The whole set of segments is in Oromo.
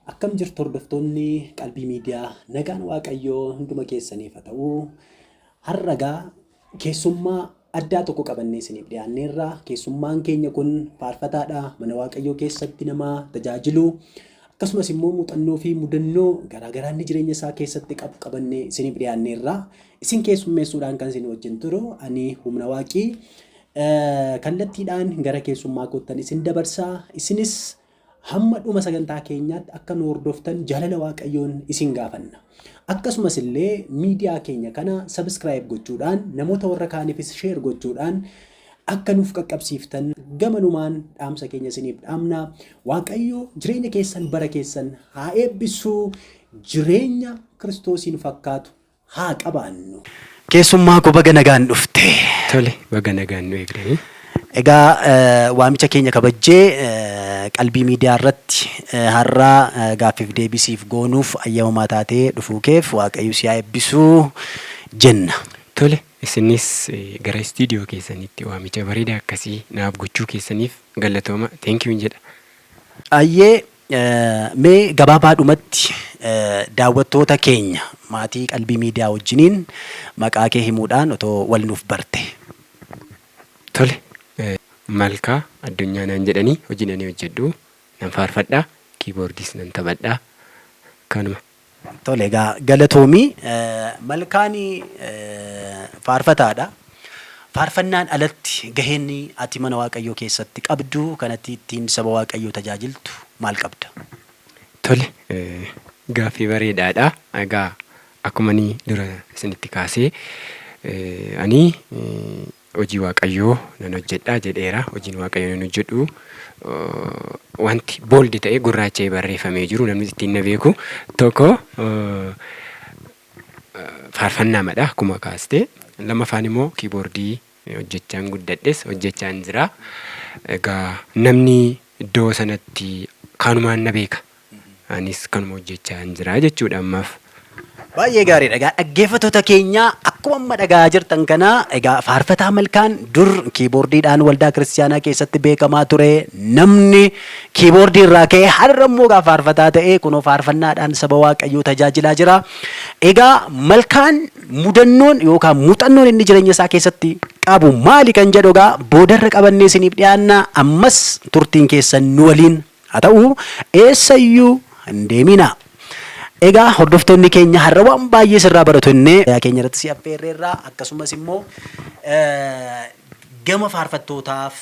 Akkam jirtu hordoftoonni qalbii miidiyaa nagaan waaqayyoo hunduma keessaniif haa ta'u. Har'agaa keessummaa addaa tokko qabannee isiniif dhiyaanneerra. Keessummaan keenya kun faarfataadha. Mana waaqayyoo keessatti nama tajaajilu. Akkasumas immoo muuxannoo fi mudannoo garaagaraa inni jireenya isaa keessatti qabu qabannee isiniif dhiyaanneerra. Isin keessummeessuudhaan kan isin wajjin turu ani humna waaqii kallattiidhaan gara keessummaa kootan isin dabarsaa. Isinis hamma dhuma sagantaa keenyaatti akka nu hordoftan jaalala waaqayyoon isin gaafanna. Akkasumas illee miidiyaa keenya kana subscribe gochuudhaan namoota warra kaaniifis share gochuudhaan akka nuuf qaqqabsiiftan gamanumaan dhaamsa keenya isiniif dhaamna. Waaqayyo jireenya keessan bara keessan haa eebbisuu, jireenya Kiristoosiin fakkaatu haa qabaannu. Keessummaa koo baga nagaan dhufte. Tole, baga nagaan nu eegdanii. Egaa waamicha keenya kabajjee qalbii miidiyaa irratti har'aa gaaffiif deebisiif goonuuf ayyamamaa taatee dhufuu keef waaqayyo si haa eebbisuu jenna. Tole, isinis gara istiidiyoo keessanitti waamicha bareedaa akkasii naaf gochuu keessaniif galatooma. Thank you jedha. Ayyee mee gabaabaadhumatti daawwattoota keenya maatii qalbii miidiyaa wajjiniin maqaa kee himuudhaan otoo wal nuuf barte. Tole, Malkaa Addunyaa naan jedhanii hojii ani hojjedhu nan faarfadhaa, kiiboordiis nan taphadhaa kanuma. Tole, egaa galatoomii Malkaan faarfataadha. Faarfannaan alatti gaheen ati mana waaqayyoo keessatti qabdu kanatti ittiin saba waaqayyoo tajaajiltu maal qabda? Tole, gaaffii bareedaadha. Egaa akkuma ani dura isinitti kaasee ani hojii waaqayyoo nan hojjedhaa jedheera. Hojiin waaqayyoo nan hojjedhu wanti booldi ta'e gurraacha'ee barreeffamee jiru namni ittiin na beeku tokko faarfannaadha akkuma kaaste. Lammaffaan immoo kiiboordii hojjechaan guddadhes hojjechaan jira. Egaa namni iddoo sanatti kanumaan na beeka. Anis kanuma hojjechaan jira jechuudha ammaaf. Baay'ee gaariidha. Egaa dhaggeeffattoota keenya akkuma amma dhagaa jirtan kana egaa faarfataa Malkaan dur kiiboordiidhaan waldaa kiristaanaa keessatti beekamaa ture. Namni kiiboordii irraa ka'ee har'a immoo egaa faarfataa ta'ee kunoo faarfannaadhaan saba waaqayyoo tajaajilaa jira. Egaa Malkaan mudannoon yookaan muuxannoon inni jireenya isaa keessatti qabu maali kan jedhu egaa boodarra qabannee isiniif dhiyaanna. Ammas turtiin keessan nu waliin haa ta'u eessayyuu hin deemina. Egaa hordoftoonni keenya har'a waan baay'ee sirraa baratu innee keenya irratti si affeerreerraa akkasumas immoo gama faarfattootaaf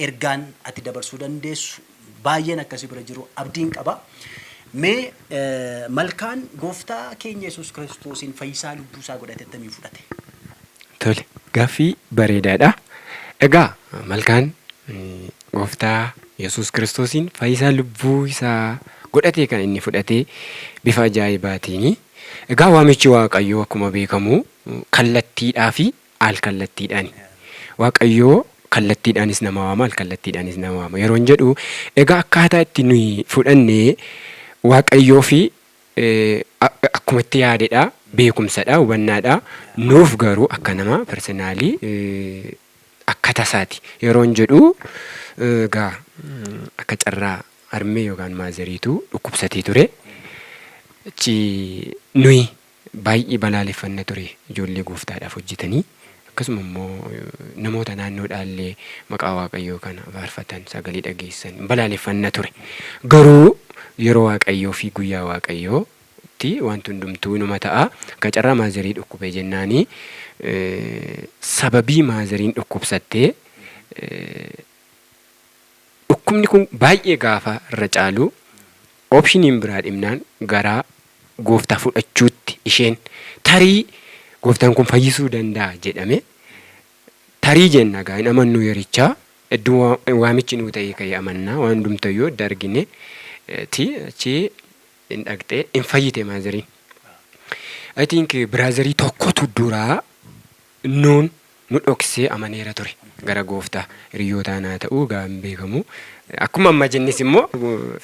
ergaan ati dabarsuu dandeessu baay'een akkasii bira jiru abdiin qaba. Mee Malkaan gooftaa keenya Yesuus Kiristoosiin fayyisaa lubbuu isaa godhate attamii fudhate? Tole, gaaffii bareedaadha. Egaa Malkaan gooftaa Yesuus Kiristoosiin fayyisaa lubbuu isaa godhatee kan inni fudhatee bifa ajaa'ibaatiin. Egaa waamichi waaqayyoo akkuma beekamu kallattiidhaa fi al kallattiidhaani. Waaqayyoo kallattiidhaanis nama waama, al kallattiidhaanis nama waama. Yeroo hin jedhu egaa akkaataa itti nuyi fudhannee waaqayyoo fi akkuma itti yaadedha, beekumsadha, hubannaadha. Nuuf garuu akka nama personaalii akka tasaati. Yeroo hin jedhu egaa akka carraa harmee yookaan maazariitu dhukkubsatee ture. Achi nuyi baay'ee balaaleffanna ture ijoollee gooftaadhaaf hojjetanii. Akkasuma immoo namoota naannoodhaallee maqaa waaqayyoo kana faarfatan sagalee dhageessan balaaleffanna ture. Garuu yeroo waaqayyoo fi guyyaa waaqayyootti wanti hundumtuu numa ta'a. Akka carraa maazarii dhukkubee jennaanii sababii maazariin dhukkubsattee dhukkubni kun baay'ee gaafa irra caalu oopshiniin biraa dhimnaan garaa gooftaa fudhachuutti isheen tarii gooftaan kun fayyisuu danda'a jedhame tarii jenna gaa hin amannu yerichaa iddoo waamichi nuu ta'ee ka'ee amannaa waan hundumtayyoo itti argine achii hin dhaqxee hin fayyite maazariin. I think biraazarii tokkotu duraa nuun nu dhoksee amaneera ture gara gooftaa hiriyoota naa ta'uu gaan beekamu. Akkuma amma jennis immoo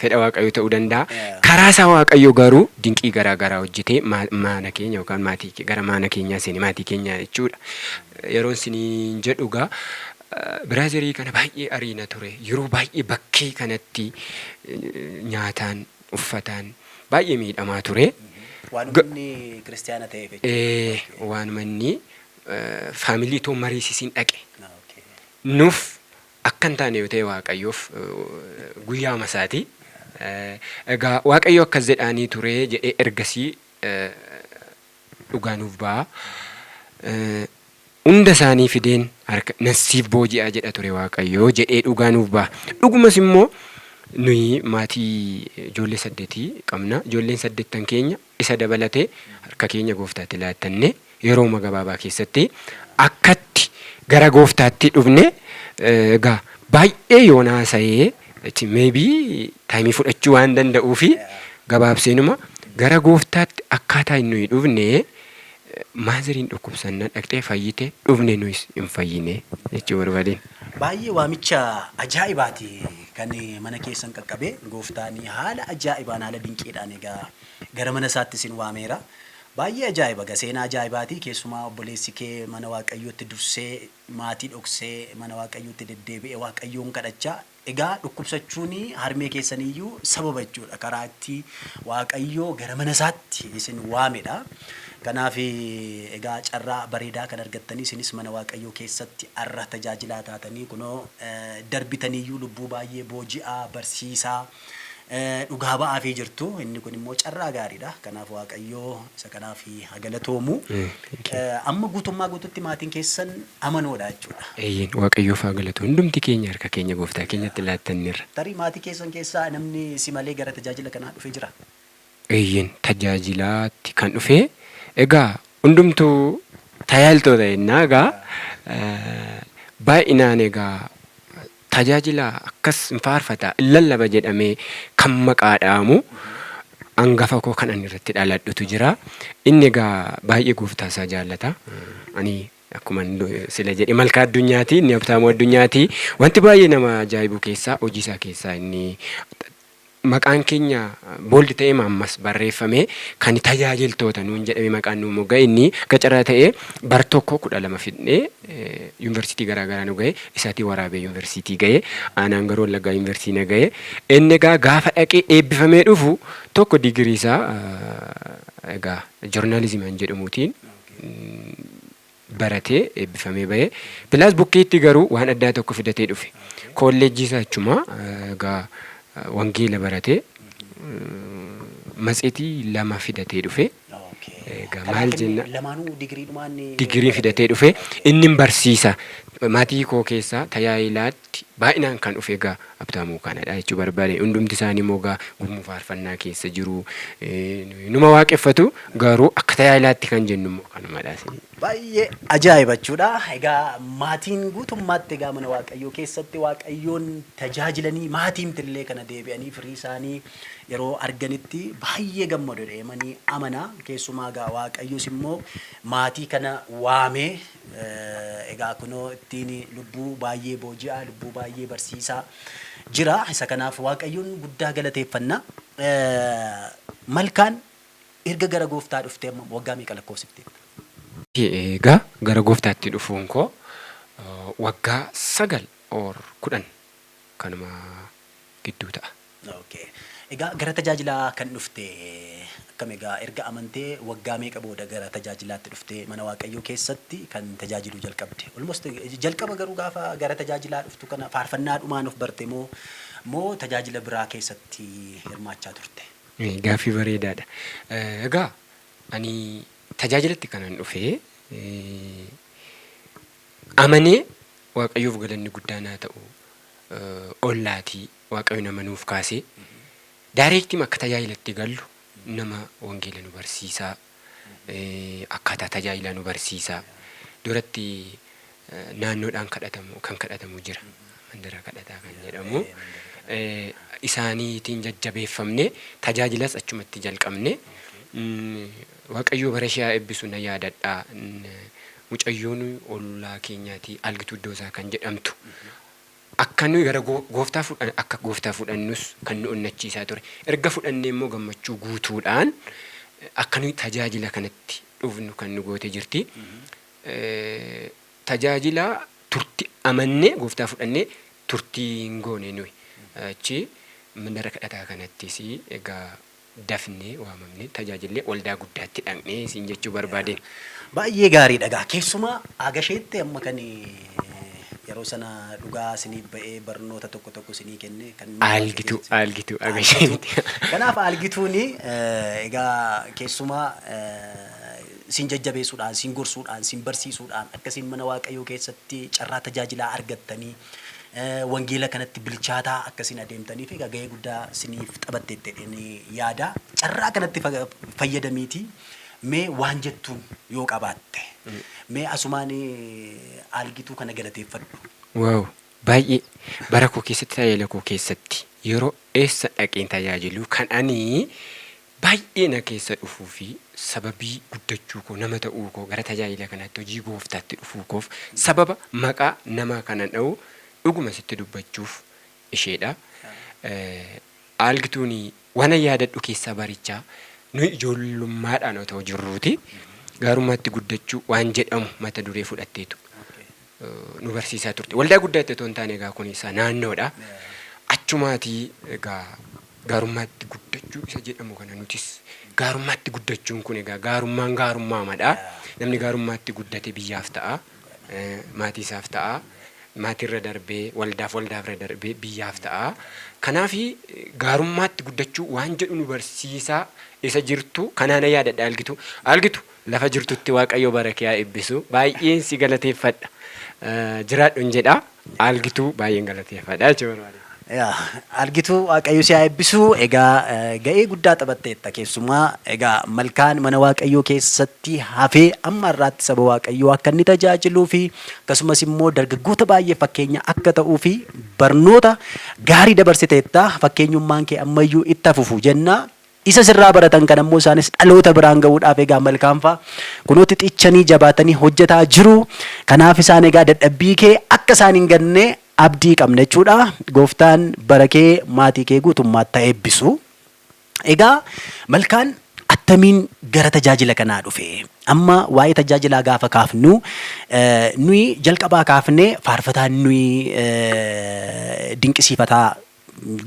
fedha waaqayyoo ta'uu danda'a. Karaa isaa waaqayyoo garuu dinqii garaa garaa hojjetee mana keenya yookaan maatii gara mana keenyaa seeni maatii keenyaa jechuudha. Yeroon isiniin jedhu gaa biraazirii kana baay'ee ariina ture. Yeroo baay'ee bakkee kanatti nyaataan uffataan baay'ee miidhamaa ture. Waanuma inni kiristaana ta'eef jechuudha. Waanuma inni faamilii too mariisisiin dhaqe. Okay. Nuuf akka hin taane yoo ta'e Waaqayyoof guyyaa masaati. Egaa Waaqayyo akkas jedhaanii ture jedhee ergasii dhugaa nuuf ba'a. Hunda isaanii fideen harka nasiif booji'aa jedha ture Waaqayyo jedhee dhugaa nuuf ba'a. Dhugumas immoo nuyi maatii ijoollee 8 qabna. Ijoolleen 8 keenya isa dabalatee harka keenya gooftaatti laattanne yeroo gabaabaa keessatti akkatti gara gooftaatti dhufne egaa baay'ee yoo naasa'ee maybe taayimii fudhachuu waan danda'uu fi gabaabseenuma gara gooftaatti akkaataa inni dhufne maaziriin dhukkubsannaa dhaqxee fayyite dhufne nuyis hin fayyine jechuu barbaadeen. Baay'ee waamicha ajaa'ibaati kan mana keessan qaqqabe gooftaan haala ajaa'ibaan haala dinqiidhaan egaa gara mana isaatti isin waameera. Baay'ee ajaa'iba seenaa ajaa'ibaati keessumaa obboleessi kee mana Waaqayyootti dursee maatii dhoksee mana Waaqayyootti deddeebi'ee Waaqayyoon kadhachaa egaa dhukkubsachuun harmee keessaniyyuu sababa jechuudha karaa itti Waaqayyoo gara mana isaatti isin waamedha. Kanaaf egaa carraa bareedaa kan argattanii isinis mana Waaqayyoo keessatti arra tajaajilaa taatanii kunoo darbitaniyyuu lubbuu baay'ee booji'aa barsiisaa dhugaa ba'aafii jirtu. Inni kun immoo carraa gaariidha. Kanaaf Waaqayyoo isa kanaaf galatoomu. Amma guutummaa guututti maatiin keessan amanoodha jechuudha. Eeyyeen Waaqayyoof galatu hundumti keenya harka keenya gooftaa keenyatti laattanneerra. Tarii maatii keessan keessaa namni si malee gara tajaajila kanaa dhufee jira? Eeyyeen tajaajilaatti kan dhufee egaa hundumtuu tajaajiltoota jennaa egaa baay'inaan egaa tajaajila akkas hin faarfata lallaba jedhamee kan maqaa dhaamu hangafa koo kan ani irratti dhaladhutu jira. Inni egaa baay'ee gooftaa isaa jaallata. Ani akkuma sila jedhe malkaa addunyaati inni abtaamuu addunyaati. Wanti baay'ee nama ajaa'ibu keessaa hojii isaa keessaa inni maqaan keenya booldi ta'ee ammas barreeffame kan tajaajiltoota nuun jedhame maqaan nu moggaa'e inni gacaraa ta'ee bar tokko 12 fidnee yuunivarsiitii garaagaraa nu ga'e isaatii waraabee yuunivarsiitii ga'e aanaan garuu Wallaggaa yuunivarsiitii na ga'e inni egaa gaafa dhaqee eebbifamee dhufu tokko digirii isaa egaa joornaalizimiin jedhamuutiin baratee eebbifamee ba'e pilaas bukkeetti garuu waan addaa tokko fidatee dhufe kolleejjii isaa achuma egaa wangeela baratee matseetii 2 fidatee dhufe. Egaa maal jenna lamaanuu digirii fidatee dhufe inni barsiisa maatii koo keessaa tajaajilaatti baay'inaan kan dhufe egaa abtaamuu kanadha jechuu barbaade. Hundumti isaanii immoo egaa gurmuu faarfannaa keessa jiru numa waaqeffatu garuu akka tajaajilaatti kan jennu immoo kanumadha. Baay'ee ajaa'iba jechuudha. Egaa maatiin guutummaatti egaa mana Waaqayyoo keessatti Waaqayyoon tajaajilanii maatiimtillee kana deebi'anii firii isaanii yeroo arganitti baay'ee gammadu deemanii amana. Keessumaa egaa Waaqayyoos immoo maatii kana waamee egaa kunoo ittiin lubbuu baay'ee booji'aa lubbuu baay'ee barsiisaa jira. Isa kanaaf Waaqayyoon guddaa galateeffanna. Malkaan erga gara gooftaa dhuftee waggaa meeqa lakkoofsifte? Egaa gara gooftaatti dhufuun koo waggaa 9 or 10 kanuma gidduu ta'a. Okay. Egaa gara tajaajilaa kan dhufte akkam egaa erga amantee waggaa meeqa booda gara tajaajilaatti dhufte mana Waaqayyoo keessatti kan tajaajiluu jalqabde? Almost jalqaba garuu gaafa gara tajaajilaa dhuftu kana faarfannaadhumaan of barte moo tajaajila biraa keessatti hirmaachaa turte? Gaaffii bareedaadha. Egaa ani tajaajilatti kanan dhufee amanee Waaqayyoof galanni guddaan haa ta'u ollaatii Waaqayyo nama nuuf kaasee daareektiin akka tajaajilatti gallu nama wangeela nu barsiisaa akkaataa tajaajila nu barsiisaa duratti naannoodhaan kan kadhatamu jira mandara kadhataa kan jedhamu isaaniitiin jajjabeeffamne tajaajilas achumatti jalqabne. Waaqayyo bara ishee eebbisu na yaadadha. Mucayyoon ollaa keenyaati algituu iddoo isaa kan jedhamtu akka nuyi gara gooftaa fudhannus kan nu onnachiisaa ture. Erga fudhannee immoo gammachuu guutuudhaan akka nuyi tajaajila kanatti dhufnu kan nu goote jirti. Tajaajila turtii amannee gooftaa fudhannee turtii hin goone nuyi. Achi mandara kadhataa kanattis egaa dafnee waamamnee tajaajillee waldaa guddaatti dhaqnee siin jechuu barbaadeen. Baay'ee gaariidha gaa keessumaa agasheetti amma kan yeroo sana dhugaa isinii ba'ee barnoota tokko isinii kenne kan Aalgituu agasheetti. Kanaaf aalgituuni egaa keessumaa sin jajjabeessuudhaan, sin gorsuudhaan, sin barsiisuudhaan akkasiin mana Waaqayyoo keessatti carraa tajaajilaa argattanii wangeela kanatti bilchaataa akkasiin adeemtaniif egaa gahee guddaa isiniif taphatteetti yaada. Carraa kanatti fayyadamiiti mee waan jettuun yoo qabaatte mee asumaan aalgituu kana galateeffadhu. Waaw baay'ee bara koo keessatti tajaajila koo keessatti yeroo eessa dhaqeen tajaajilu kan ani baay'ee na keessa dhufuu fi sababii guddachuu koo nama ta'uu koo gara tajaajila kanaatti hojii gooftaatti dhufuu koof sababa maqaa nama kana dha'u dhuguma sitti dubbachuuf isheedha. Aalgituun waan yaadadhu keessaa barichaa nuyi ijoollummaadhaan otoo jirruuti gaarummaatti guddachuu waan jedhamu mata duree fudhatteetu nu barsiisaa turte. Waldaa guddaatti otoo hin taane egaa kun isa naannoodha. Achumaatii egaa gaarummaatti guddachuu isa jedhamu kana nutis gaarummaatti guddachuun kun egaa gaarummaan gaarummaadha. Namni gaarummaatti guddate biyyaaf ta'a, maatii isaaf ta'a, maatirra darbee waldaafirra darbee biyyaaf ta'a. Kanaaf gaarummaatti guddachuu waan jedhu nu barsiisaa isa jirtu kanaan yaadadha Aalgituu. Aalgituu lafa jirtutti Waaqayyo bara kee haa eebbisu. Baay'een si galateeffadha. Jiraadhuun jedha. Aalgituu baay'een galateeffadha jechuudha. Aalgituu Waaqayyo si haa eebbisu. Egaa ga'ee guddaa taphatteetta keessumaa egaa malkaan mana Waaqayyoo keessatti hafee amma irraatti saba Waaqayyoo akka inni tajaajiluu fi akkasumas immoo dargaggoota baay'ee fakkeenya akka ta'uu fi barnoota gaarii dabarsiteetta. Fakkeenyummaan kee ammayyuu itti hafuuf jenna. Isa sirraa baratan kan ammoo isaanis dhaloota biraan ga'uudhaaf egaa malkaanfaa kunuutti xichanii jabaatanii hojjetaa jiru. Kanaaf isaan egaa dadhabbii kee akka isaan hin ganne abdii qabna jechuudha. Gooftaan bara kee maatii kee guutummaatti haa eebbisu. Egaa malkaan attamiin gara tajaajila kanaa dhufe? Amma waa'ee tajaajilaa gaafa kaafnu nuyi jalqabaa kaafnee faarfataan nuyi dinqisiifataa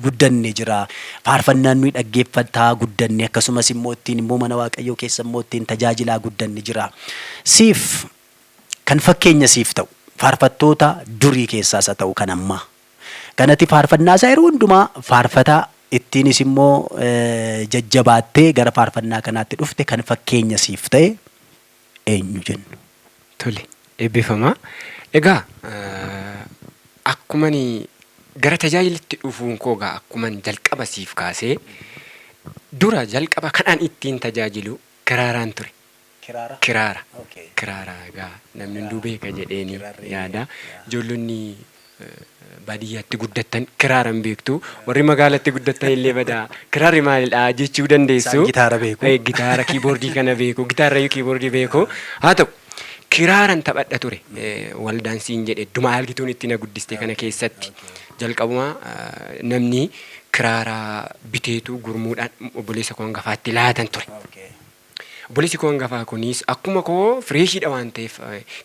guddanne jira. Faarfannaan nuyi dhaggeeffataa guddanne akkasumas immoo ittiin immoo mana Waaqayyoo keessa immoo ittiin tajaajilaa guddanne jira. Siif kan fakkeenya siif ta'u faarfattoota durii keessaas haa ta'u kan ammaa. Kanatti faarfannaa isaa yeroo hundumaa faarfataa ittiinis immoo jajjabaattee gara faarfannaa kanaatti dhufte kan fakkeenya siif ta'e eenyu jennu? Tole eebbifamaa. Egaa akkumani gara tajaajilatti dhufuun koo gaa akkuman jalqaba siif kaasee dura jalqaba kanaan ittiin tajaajilu kiraaraan ture. Kiraara. Kiraara egaa namni hunduu beeka jedheeni yaada. Ijoollonni baadiyyaatti guddattan kiraaran beektu. Warri magaalatti guddattan illee badaa kiraarri maalidha jechuu dandeessu. Gitaara beeku. Gitaara kiiboordii kana beeku. Gitaarra kiiboordii beeku. Haa ta'u kiraaran taphadha ture. Waldaan siin jedhe dhuma Aalgituun itti na guddiste kana keessatti. Jalqabuma namni kiraara biteetu gurmuudhaan obboleessa koo hangafaatti laatan ture. Obboleessi koo hangafaa kunis akkuma koo fireeshiidha waan ta'eef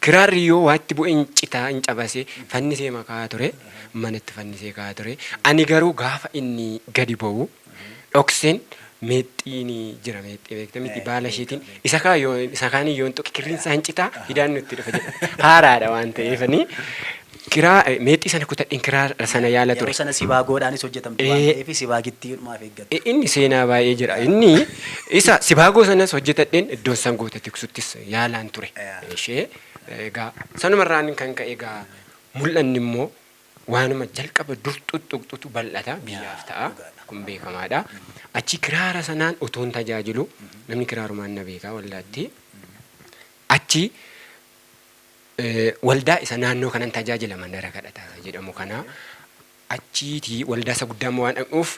kiraarri yoo waatti bu'e hin citaa hin cabase fannisee makaa ture manatti fannisee kaa ture. Ani garuu gaafa inni gadi ba'u dhokseen meexxiin jira meexxii beekta miti baala isheetiin isa kaan yoo tuqe kirriinsaa hin citaa hidhaan nutti dhufa jedha haaraadha waan ta'eefanii. Kiraa meexxii sana kutadheen kiraa sana yaala ture. Yeroo sana sibaagoodhaanis hojjetamtu waan ta'eef sibaagitti dhumaaf eeggatu. Inni seenaa baay'ee jira. Inni isa sibaagoo sanas hojjetadheen iddoon sangoota tiksuttis yaalaan ture. Ishee egaa sanumarraan kan ka'e egaa mul'anni immoo waanuma jalqaba dur xuxuqxutu bal'ata biyyaaf ta'a kun beekamaadha. Achi kiraara sanaan otoon tajaajilu namni kiraarumaan na beekaa waldaatti. Achi waldaa isa naannoo kanan tajaajila mandara kadhataa jedhamu kana achiitii waldaa isa guddaa waan dhaquuf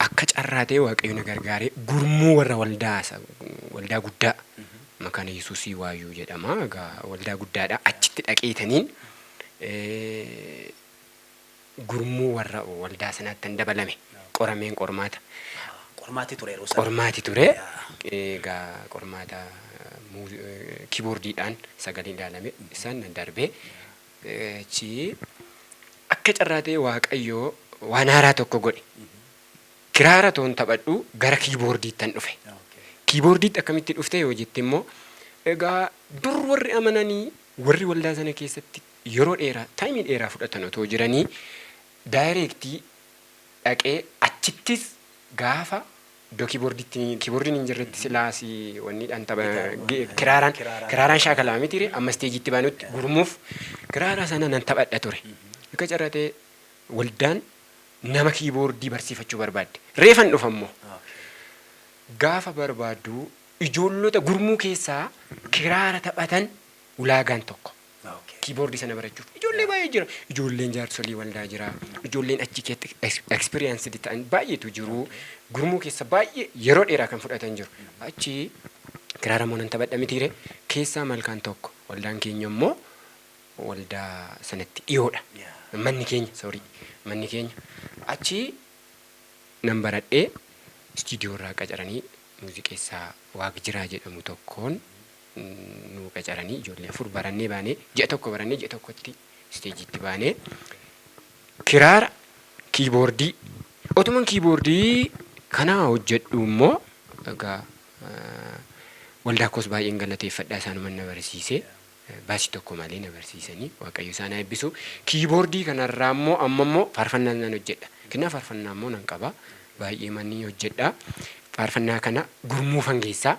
akka carraa ta'e Waaqayyo na gargaaree gurmuu warra waldaa guddaa maqaan Yesuusii Waayyuu jedhama. Egaa waldaa guddaadha. Achitti dhaqeetaniin gurmuu warra waldaa sanaatti dabalame qorameen qormaata. Qormaati ture yeroo sana. Qormaati ture. Egaa qormaata kiiboordiidhaan sagalee ilaalame isaan darbee Chi akka carraa ta'e Waaqayyoo waan haaraa tokko godhe. Kiraara toon taphadhu gara kiiboordiittan dhufe. Kiiboordiitti akkamitti dhufte yoo jette immoo egaa dur warri amananii warri waldaa sana keessatti yeroo dheeraa taayimii dheeraa fudhatan otoo jiranii daayireektii dhaqee achittis gaafa iddoo kiiboordiin hin jirretti silaasii wanniidhaan tapha kiraaraan shaakalaa miti amma isteejitti baanutti gurmuuf kiraara sana nan taphadha ture. Akka carraa ta'e waldaan nama kiiboordii barsiifachuu barbaadde. Reefan dhufammoo gaafa barbaadu ijoollota gurmuu keessaa kiraara taphatan ulaagaan tokko. Kiiboordii sana barachuuf ijoollee baay'ee jira. Ijoolleen jaarsolii waldaa jira. Ijoolleen achi keessatti ekspiriyaansidii ta'an baay'eetu jiru. Gurmuu keessa baay'ee yeroo dheeraa kan fudhatan jiru. Achi kiraara moo nan taphadha mitiire keessaa malkaan tokko waldaan keenya immoo waldaa sanatti dhiyoodha. Manni keenya achi nan baradhee istiidiyoo irraa qacaranii muuziqeessaa Waaqjiraa jedhamu tokkoon nu qacaranii ijoollee afur barannee baanee ji'a tokko barannee ji'a tokkotti isteejiitti baanee kiraara kiiboordii otuman kiiboordii kanaa hojjedhu immoo egaa waldaa koos baay'een galateeffadhaa isaanuman na barsiisee baasii tokko malee na barsiisanii Waaqayyo isaan haa eebbisu. Kiiboordii kanarraa immoo amma immoo faarfannaa nan hojjedha. Kennaa faarfannaa immoo nan qaba. Baay'ee manni hojjedha. Faarfannaa kana gurmuufan keessaa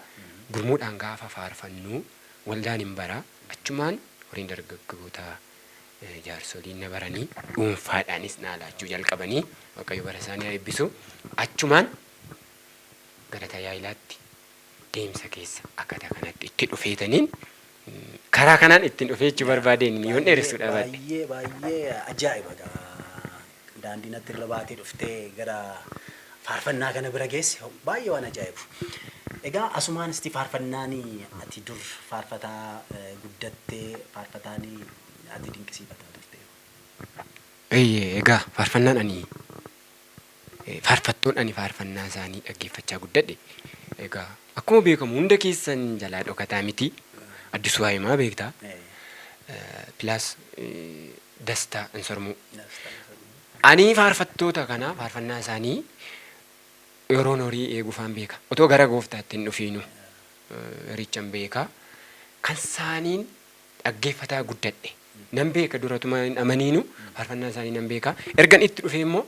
gurmuudhaan gaafa faarfannu waldaan hin bara achumaan horiin dargaggoota jaarsoliin na baranii dhuunfaadhaanis na laachuu jalqabanii Waaqayyo bara isaanii haa eebbisu. Achumaan gara tajaajilaatti deemsa keessa akkaataa kanatti itti dhufeetaniin karaa kanaan ittiin dhufee jechuu barbaadeen yoon dheeressuudha baadhe. Baay'ee ajaa'iba daandii natti irra baatee dhuftee gara faarfannaa kana bira geesse baay'ee waan ajaa'ibu. Egaa asumaan isti faarfannaan ati dur faarfataa guddattee faarfataan ati dinqisiifataa turte. Egaa faarfannaan ani faarfattoon ani faarfannaa isaanii dhaggeeffachaa guddadhe. Egaa akkuma beekamu hunda keessan jalaa dhokataa miti. Addisuu Haayimaa beektaa. Pilaas Dastaa Insormuu. Ani faarfattoota kana faarfannaa isaanii yeroon horii eeguufaan beeka. Otoo gara gooftaatti hin dhufiinu richan beeka. Kan isaaniin dhaggeeffataa guddadhe. Nan beeka duratuma hin amaniinu faarfannaa isaanii nan beeka. Ergan itti dhufee immoo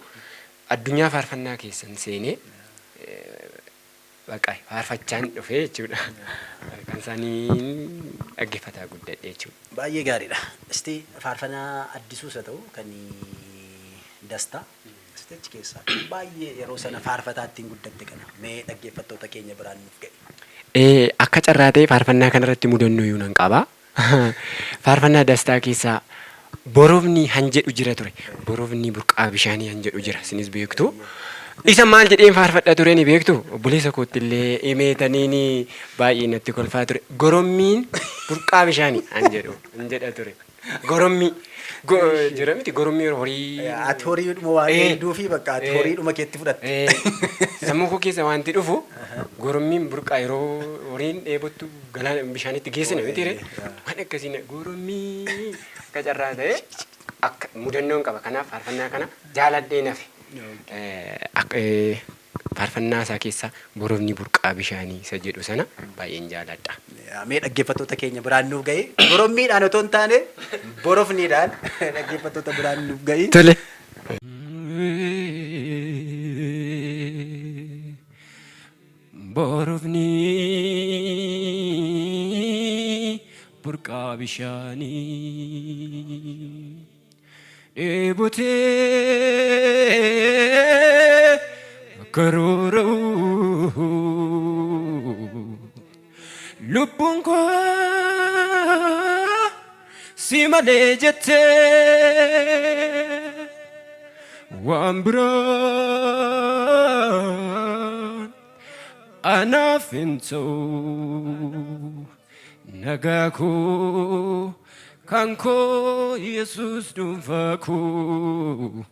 addunyaa faarfannaa keessan seenee baqaa faarfachaan dhufee jechuudha. Kan isaaniin dhaggeeffataa guddadhe jechuudha. Baay'ee gaariidha. Isti faarfannaa addisuus haa ta'u kan Dastaa. Achi keessaa baay'ee yeroo sana faarfataattiin guddatte kana mee dhaggeeffattoota keenya biraan nuuf ga'i. Akka carraa ta'e faarfannaa kanarratti mudannoo iyyuu nan qaba. Faarfannaa Dastaa keessaa borofni han jedhu jira ture. Borofni burqaa bishaanii han jedhu jira. Isinis beektu. Isa maal jedheen faarfadhaa ture ni beektu. Obboleessa kootti illee himeetaniin baay'ee natti kolfaa ture. Gorommiin burqaa bishaanii han jedha ture. Gorommii. Jira miti gorommii horii. Ati horiidhuma waan hedduu fi bakka ati horiidhuma keetti fudhatte. Sammuu koo keessa wanti dhufu gorommiin burqaa yeroo horiin dheebottu galaana bishaanitti geessina miti ree. Waan akkasiin gorommii akka carraa ta'e akka mudannoon qaba. Kanaaf faarfannaa kana jaaladhee nafe. Faarfannaa isaa keessaa borofni burqaa bishaanii isa jedhu sana baay'een jaaladha. Mee dhaggeeffattoota keenya biraan nuuf ga'i. Gorommiidhaan otoo hin taane borofniidhaan dhaggeeffattoota biraan nuuf ga'i. Tole. Borofni burqaa bishaanii dheebotee karoora'u lubbuun koo si malee jettee waan biraan anaaf hin ta'u nagaa koo kan koo Yesuus dhuunfaa koo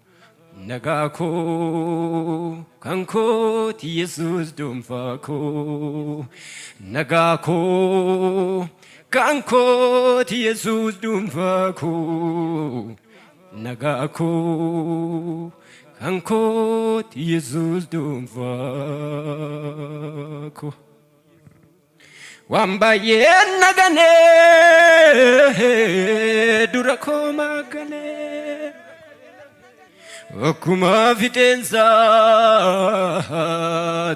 nagaa koo kan kooti Yesuus dhuunfaa koo nagaa koo kan kooti Yesuus dhuunfaa koo nagaa koo kan kooti Yesuus dhuunfaa koo waan baay'een naganee dura koo magalee akkuma fixeensaa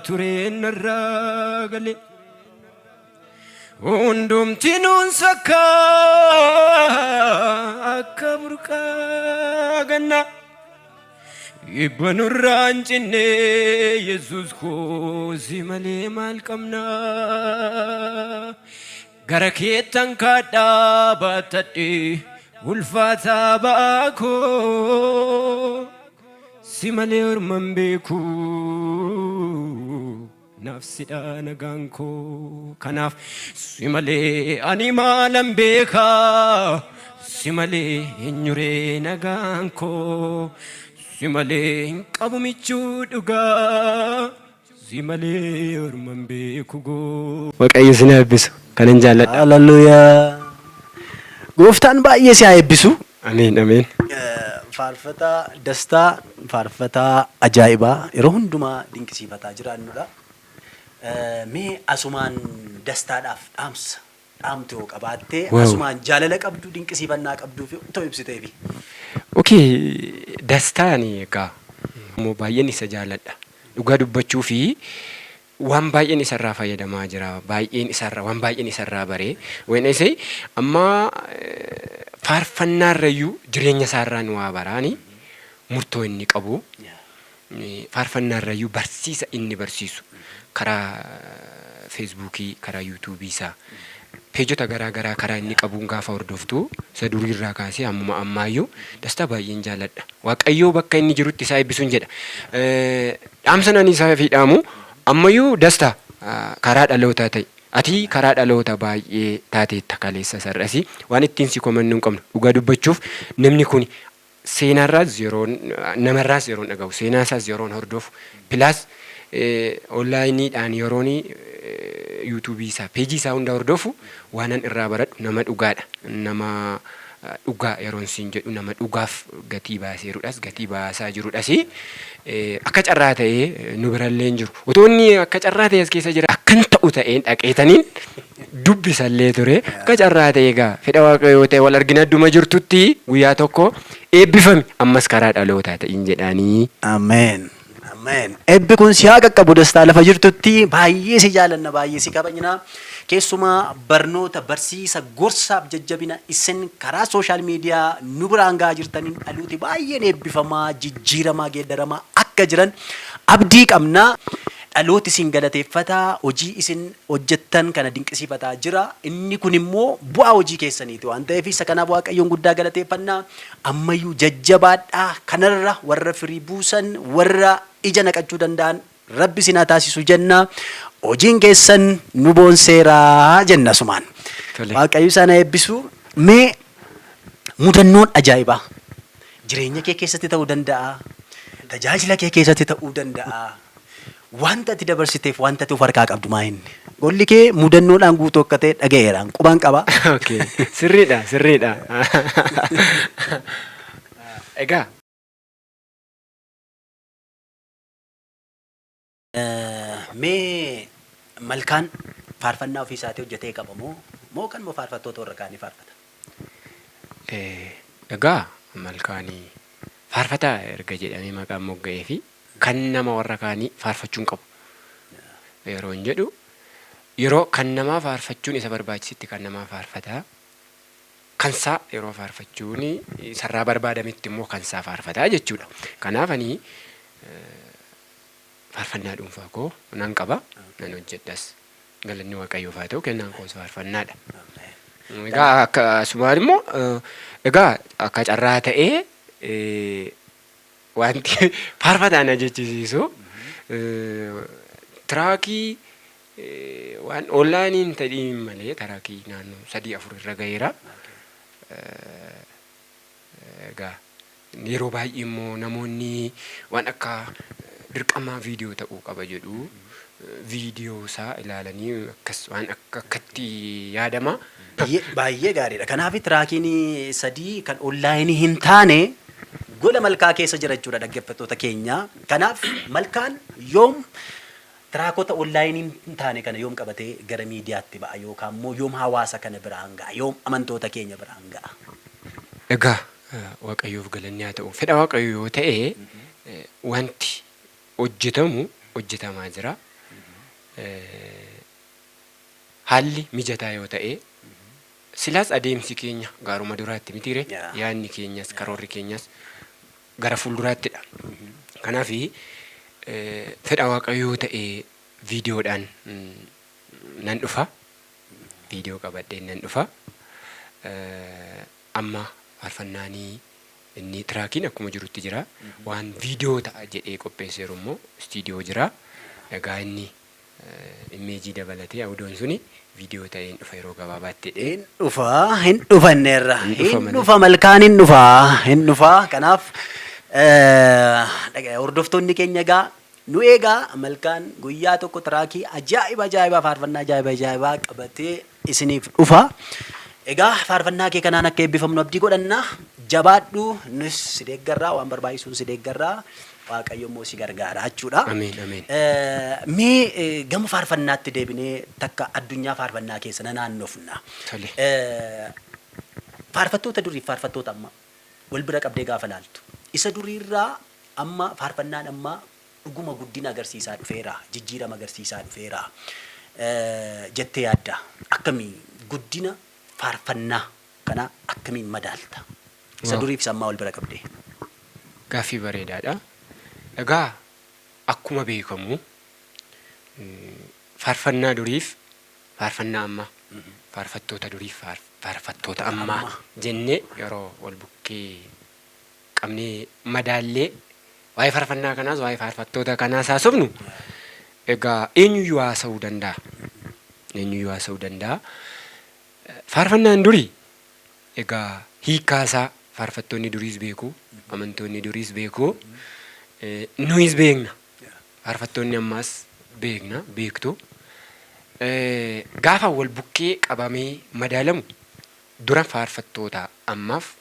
tureen narraa galee hundumti nuun sakka akka burqaa gannaa Ibba nurraan cinne Yesuus koo si malee maal qabnaa gara keettan kaadhaa baatadhe ulfaataa ba'aa koo si malee orman beeku naaf sidhaa nagaan koo kanaaf si malee ani maalan beekaa si malee eenyuree nagaan koo si malee hin qabu michuu dhugaa si malee orman beeku goo. Waaqayyo isin haa eebbisu. Kanan jaalladha. Hallelujaa. Gooftaan baay'ee si haa eebbisu. Ameen ameen. Faarfataa dastaa, faarfataa ajaa'ibaa yeroo hundumaa dinqisiifataa jiraannudha. Mee asumaan dastaadhaaf dhaamtu yoo qabaattee asumaan jaalala qabdu dinqisiifannaa qabduu fi utoo ibsiteefi. Okay, dastaani egaa immoo baay'een isa jaalladha. Dhugaa dubbachuu fi waan baay'een isarraa fayyadamaa jira. Waan baay'een isarraa baree. Waan isee amma faarfannaarrayyuu jireenya isaarraa nu waa baraani murtoo inni qabu. Faarfannaarrayyuu barsiisa inni barsiisu karaa feesbuukii, karaa yuutuubii isaa. Peejota garaa garaa karaa inni qabuun gaafa hordoftu isa duriirraa kaasee ammuma ammaayyuu dastaa baay'een jaalladha. Waaqayyoo bakka inni jirutti isaa eebbisuun jedha. Dhaamsa nani isaa fi dhaamu ammayyuu dastaa karaa dhalootaa ta'e. Ati karaa dhaloota baay'ee taateetta kaleessa sar'asi waan ittiin si komannuu hin qabnu. Dhugaa dubbachuuf namni kun seenaarraas namarraas yeroon dhagahu seenaasaas yeroon hordofu pilaas onlaayiniidhaan yeroon yuutuubii isaa peejii isaa hunda hordofu waanan irraa baradhu nama dhugaadha. Nama dhugaa yeroon siin jedhu nama dhugaaf gatii baaseerudhas gatii baasaa jirudhas akka carraa ta'ee nu birallee hin jiru. Otoo inni akka carraa ta'e as keessa jira akkan ta'u ta'een dhaqeetaniin dubbisallee ture akka carraa ta'e egaa fedha waaqayyoo ta'e wal argina adduma jirtutti guyyaa tokko eebbifame ammas karaa dhalootaa ta'in jedhanii. Ameen. Ameen. Eebbi kun si haa qaqqabu dastaa lafa jirtutti baay'ee si jaalanna baay'ee si kabajna. Keessumaa barnoota barsiisa gorsaaf jajjabina isin karaa sooshaal miidiyaa nu biraan gahaa jirtaniin dhaluuti baay'een eebbifamaa jijjiiramaa geeddaramaa akka jiran abdii qabna. Dhalooti isin galateeffataa hojii isin hojjettan kana dinqisiifataa jira. Inni kun immoo bu'aa hojii keessaniiti waan ta'eef isa kanaaf waaqayyoon guddaa galateeffannaa. Ammayyuu jajjabaadhaa kanarra warra firii buusan warra ija naqachuu danda'an rabbi isin haa taasisu jenna. Hojiin keessan nu boonseeraa jenna sumaan. Waaqayyo isaan eebbisu. Mee mudannoon ajaa'ibaa jireenya kee keessatti ta'uu danda'a. Tajaajila kee keessatti ta'uu danda'a. Wanta ati dabarsiteef wanta ati of harkaa qabdu maa inni? Golli kee mudannoodhaan guutuu akka ta'e dhaga'eeraan qubaan qaba. Okay. Sirriidha. Egaa. Mee malkaan faarfannaa ofii isaatii hojjetee qaba moo kan moo faarfattoota warra kaanii faarfata? Egaa malkaanii faarfataa erga jedhamee maqaan mogga'ee fi kan nama warra kaanii faarfachuun qabu. Yeroo hin jedhu yeroo kan namaa faarfachuun isa barbaachisitti kan namaa faarfataa. Kansaa yeroo faarfachuun sarraa barbaadametti immoo kansaa faarfataa jechuudha. Kanaaf ani faarfannaa dhuunfaa koo nan qaba nan hojjedhas. Galanni waaqayyoof haa ta'u kennaan koos faarfannaadha. Egaa akkasumaan immoo egaa akka carraa ta'ee wanti faarfataa na jechisiisu tiraakii waan onlaayiniin ta'in malee tiraakii naannoo 3-4 irra gaheera. Egaa yeroo baay'ee immoo namoonni waan akka dirqamaa viidiyoo ta'uu qaba jedhu viidiyoo isaa ilaalanii akkas waan akkatti yaadama. Baay'ee gaariidha. Kanaaf tiraakiin sadii kan onlaayinii hin taane gola malkaa keessa jira jechuudha dhaggeeffattoota keenya. Kanaaf malkaan yoom tiraakota onlaayinii hin taane kana yoom qabatee gara miidiyaatti ba'a yookaan immoo yoom hawaasa kana biraan ga'a yoom amantoota keenya biraan ga'a. Egaa Waaqayyoof galanni haa ta'u. Fedha Waaqayyoo yoo ta'e wanti hojjetamu hojjetamaa jira. Haalli mijataa yoo ta'e silaas adeemsi keenya gaaruma duraatti mitiire yaadni keenyas karoorri keenyas gara fuulduraattidha. Kanaaf fedha Waaqayyoo ta'e viidiyoodhaan nan dhufa. Viidiyoo qabadhee nan dhufa. Amma faarfannaanii inni tiraakiin akkuma jirutti jira. Waan viidiyoo ta'a jedhee qopheesseeru immoo istiidiyoo jira. Egaa inni imeejii dabalatee awudoon suni viidiyoo ta'ee hin dhufa yeroo gabaabaatti. Hin dhufanneerra. Hin dhufa malkaan hin dhufa. Kanaaf hordoftoonni keenya egaa nu eegaa malkaan guyyaa tokko tiraakii ajaa'ibaa faarfannaa ajaa'ibaa qabatee isiniif dhufa. Egaa faarfannaa kee kanaan akka eebbifamnu abdii godhanna. Jabaadhu nus si deeggarraa waan barbaachisuun si deeggarraa. Waaqayyo immoo si gargaara jechuudha. Ameen. Mee gama faarfannaatti deebinee takka addunyaa faarfannaa keessa naannofna. Tole. Faarfattoota durii faarfattoota ammaa wal bira qabdee gaafa laaltu. Isa duriirraa amma faarfannaan ammaa dhuguma guddina agarsiisaa dhufeera. Jijjiirama agarsiisaa dhufeera. Jettee yaadda. Akkamii guddina faarfannaa kana akkamiin madaalta? Isa duriif isa ammaa wal bira qabdee. Gaaffii bareedaadha. Egaa akkuma beekamu faarfannaa duriif faarfannaa ammaa faarfattoota duriif faarfattoota ammaa jennee yeroo wal bukkee qabnee madaallee waa'ee faarfannaa kanaas waa'ee faarfattoota kanaas haasofnu egaa eenyuyyuu haasa'uu danda'a. Faarfannaan durii egaa hiikkaasaa faarfattoonni duriis beeku, amantoonni duriis beeku, nuyis beekna. Faarfattoonni ammaas beektu. Gaafa wal bukkee qabamee madaalamu dura faarfattoota ammaaf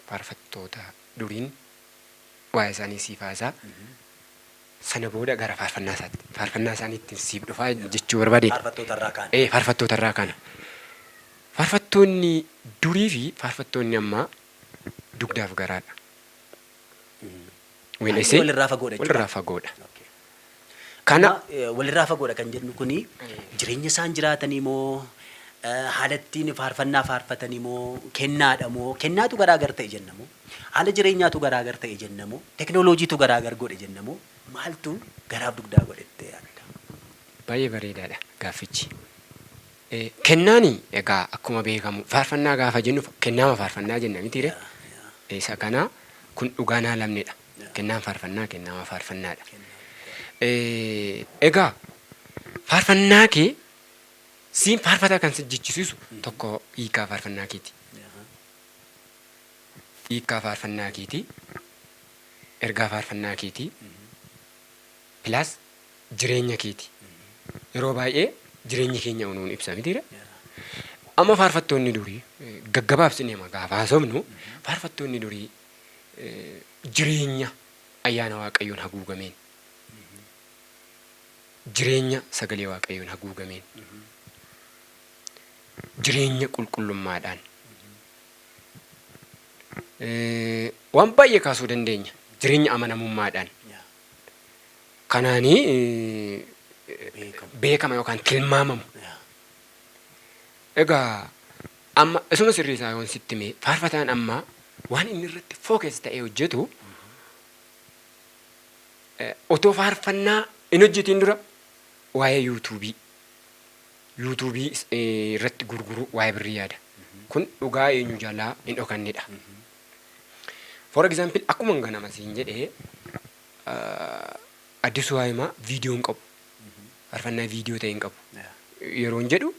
faarfattoota duriin waa'ee isaanii siif haasaa. Sana booda gara faarfannaa isaaniitti siif dhufaa jechuu barbaade. Faarfattoota irraa kana. Faarfattoonni durii fi faarfattoonni ammaa dugdaaf garaadha. Walirraa fagoodha. Kana walirraa fagoodha kan jennu kuni jireenya isaan jiraatanii moo haala ittiin faarfannaa faarfatanii moo kennaadha moo kennaatu garaagar ta'e jenna moo haala jireenyaatu garaagar ta'e jenna moo teknooloojiitu garaagar godhe jenna moo maaltu garaaf dugdaa godhette yaadda? Baay'ee bareedaadha gaaffichi. Kennaani egaa akkuma beekamu faarfannaa gaafa jennu kennaama faarfannaa jenna mitiire. Isa kana kun dhugaa naa lamneedha. Kennaan faarfannaa kennaama faarfannaadha. Egaa faarfannaa kee siin faarfataa kan si jechisiisu tokko hiikaa faarfannaa keeti. Hiikaa faarfannaa keeti. Ergaa faarfannaa keeti. Pilaas jireenya keeti. Yeroo baay'ee jireenyi keenya unuun ibsa mitiire. Amma faarfattoonni durii gaggabaabsinee gaafa haasofnu faarfattoonni durii jireenya ayyaana Waaqayyoon haguugameen jireenya sagalee Waaqayyoon haguugameen jireenya qulqullummaadhaan waan baay'ee kaasuu dandeenya jireenya amanamummaadhaan kanaanii beekama yookaan tilmaamamu. Egaa amma isuma sirrii isaa yoon sitti mee faarfataan ammaa waan inni irratti fookas ta'ee hojjetu otoo faarfannaa hin hojjetiin dura waa'ee yuutuubii irratti gurguruu waa'ee birrii yaada. Kun dhugaa eenyu jalaa hin dhokannedha. For example akkuma ganama siin jedhee Addisuu Waayimaa viidiyoo hin qabu. Faarfannaa viidiyoo ta'e hin qabu. Yeroon jedhu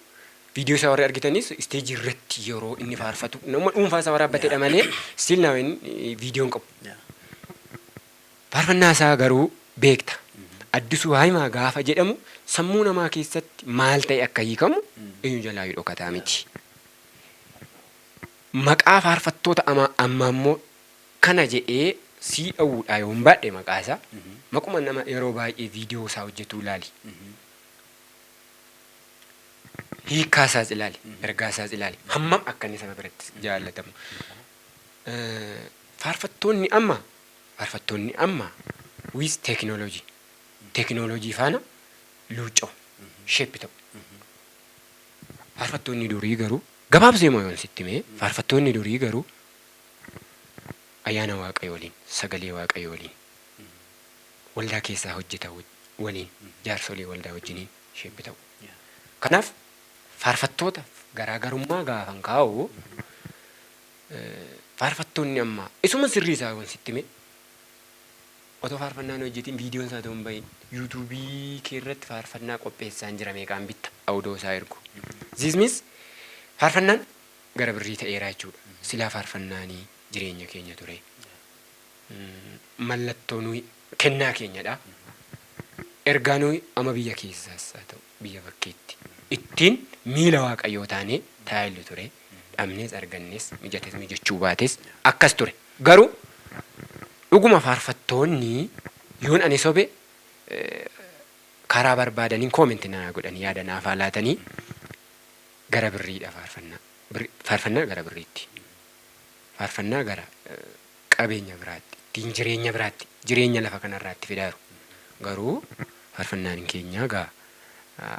viidiyoo isaa warri argitanis isteejii irratti yeroo inni faarfatu nama dhuunfaa isaa waraabbateedha malee still now viidiyoo hin qabu. Faarfannaa isaa garuu beekta. addisuu haayimaa gaafa jedhamu sammuu namaa keessatti maal ta'e akka hiikamu eenyu jalaa dhokataa miti. Maqaa faarfattoota amma immoo kana jedhee sii dhawuudhaa yoo hin baadhe maqaa isaa maquma nama yeroo baay'ee viidiyoo isaa hojjetu ilaali. Hiikaa isaas ilaali, ergaa isaas ilaali. Hammam akka inni saba biratti jaallatamu. Faarfattoonni amma wiis teekinooloojii faana luucca'u, sheeppi ta'u. Faarfattoonni durii garuu gabaabsee moo yoon sitti mee faarfattoonni durii garuu ayyaana waaqayyo waliin, sagalee waaqayyo waliin, waldaa keessaa hojjeta waliin, jaarsolii waldaa wajjiniin sheeppi ta'u. Kanaaf faarfattoota garaagarummaa gaafan kaa'u faarfattoonni amma isuma sirrii isaa yoon sitti mee otoo faarfannaan hojjetiin viidiyoon isaa ta'uu hin bahin yuutuubii kee irratti faarfannaa qopheessaan jira meeqaan bitta awudoo isaa ergu. Zizmis faarfannaan gara birrii ta'eeraa jechuudha. Silaa faarfannaanii jireenya keenya ture. Mallattoo nuyi kennaa keenyadha. Ergaa nuyi ama biyya keessaas haa ta'u biyya bakkeetti ittiin miila waaqayyoo taanee taa'ellu ture. Dhabnees argannees mijatees mijachuu baates akkas ture. Garuu dhuguma faarfattoonni yoon ani sobe karaa barbaadaniin koomentii naa godhanii yaada naaf haa laatanii gara birriidha faarfannaa gara birriitti. Faarfannaa gara qabeenya biraatti, ittiin jireenya biraatti, jireenya lafa kanarraatti fidaaru. Garuu faarfannaan keenya gaa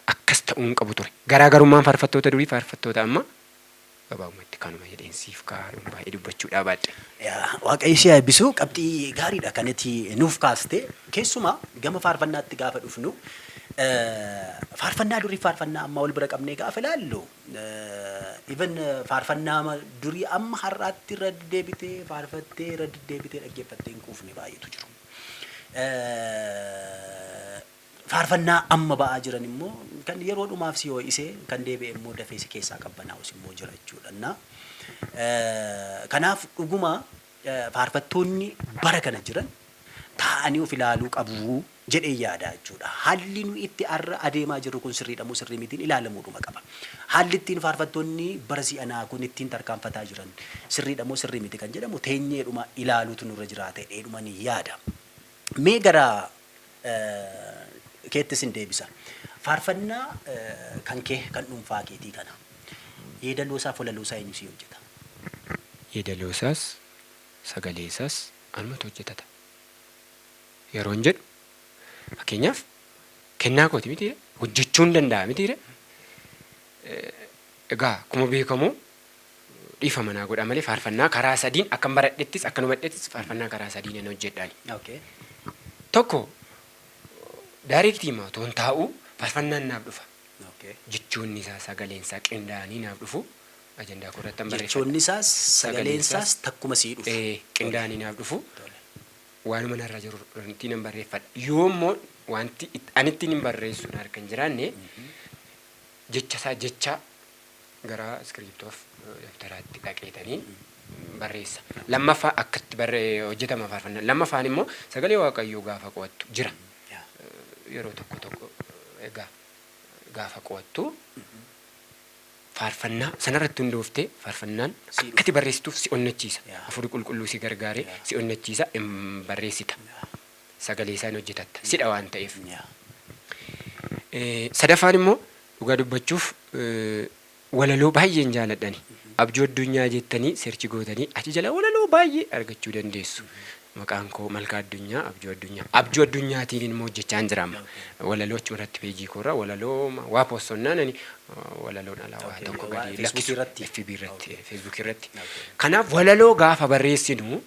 akkas ta'uu hin qabu ture. Garaagarummaan faarfattoota durii faarfattoota amma gabaabumatti kanuma jedheensiif kaa'uun baay'ee dubbachuudhaa baadhe. Waaqayyo si eebbisu qabxii gaariidha kanatti nuuf kaaste keessumaa gama faarfannaatti gaafa dhufnu faarfannaa durii faarfannaa amma wal bira qabnee gaafa ilaallu even faarfannaa durii amma har'aatti irra deddeebitee faarfattee irra deddeebitee dhaggeeffattee hin quufne baay'eetu jiru. Faarfannaa amma ba'aa jiran immoo kan yeroo dhumaaf si ho'isee kan deebi'e immoo dafee si keessaa qabbanaa'us immoo jira jechuudha. Kanaaf dhuguma faarfattoonni bara kana jiran taa'anii of ilaaluu qabu jedhee yaada jechuudha. Haalli nu itti har'a adeemaa jirru kun sirriidha moo sirrii mitiin ilaalamuudhuma qaba. Haalli ittiin faarfattoonni bara si'anaa kun ittiin tarkaanfataa jiran sirriidha moo sirrii miti kan jedhamu teenyeedhuma ilaaluutu nurra jiraata dheedhuma ni yaada. Mee gara keettis hin deebisa. Faarfannaa kan kee kan dhuunfaa keetii kana yeedaloo isaa folaloo isaa eenyu si hojjeta? Yeedaloo isaas sagalee isaas anumatu hojjetata. Yeroon jedhu fakkeenyaaf kennaa kooti mitiire hojjechuu hin danda'a mitiire. Egaa akkuma beekamu dhiifama naa godha malee faarfannaa karaa sadiin akkan baradhettis akkan hubadhettis faarfannaa karaa sadiin hin hojjedhaani. Tokko Daareektii maa otoo hin taa'u faarfannaan naaf dhufa. Jechoonni isaa sagaleen isaa qindaa'anii naaf dhufu. Ajandaa koorratti barreeffadha. Jechoonni isaas sagaleen isaas takkuma sii dhufu. Qindaa'anii naaf dhufu. Waanuma narra jiru irratti nan barreeffadha. Yoo immoo wanti ani ittiin hin barreessu harka hin jiraanne jecha isaa jecha gara iskiriiptoof daftaraatti dhaqeetanii barreessa. Lammaffaa akkatti hojjetama faarfannaa. Lammaffaan immoo sagalee waaqayyoo gaafa qo'attu jira. Yeroo tokko egaa gaafa qo'attu faarfannaa sanarratti hundooftee faarfannaan akkati barreessituuf si onnachiisa. Hafuurri qulqulluu si gargaaree si onnachiisa barreessita. Sagalee isaa hojjetatta. Sidha waan ta'eef. Sadaffaan immoo dhugaa dubbachuuf walaloo baay'een jaaladhani. Abjuu addunyaa jettanii seerchi gootanii achi jala walaloo baay'ee argachuu dandeessu. Maqaan koo Malkaa Addunyaa, Abjuu Addunyaa. Abjuu Addunyaatiin immoo hojjechaa hin jiraama. Walaloo achuma irratti peejii koorraa walaloo waa poostonnaan ani walaloo dhalaa waa tokko gadi lakkisu FB irratti, Facebook irratti. Kanaaf walaloo gaafa barreessinu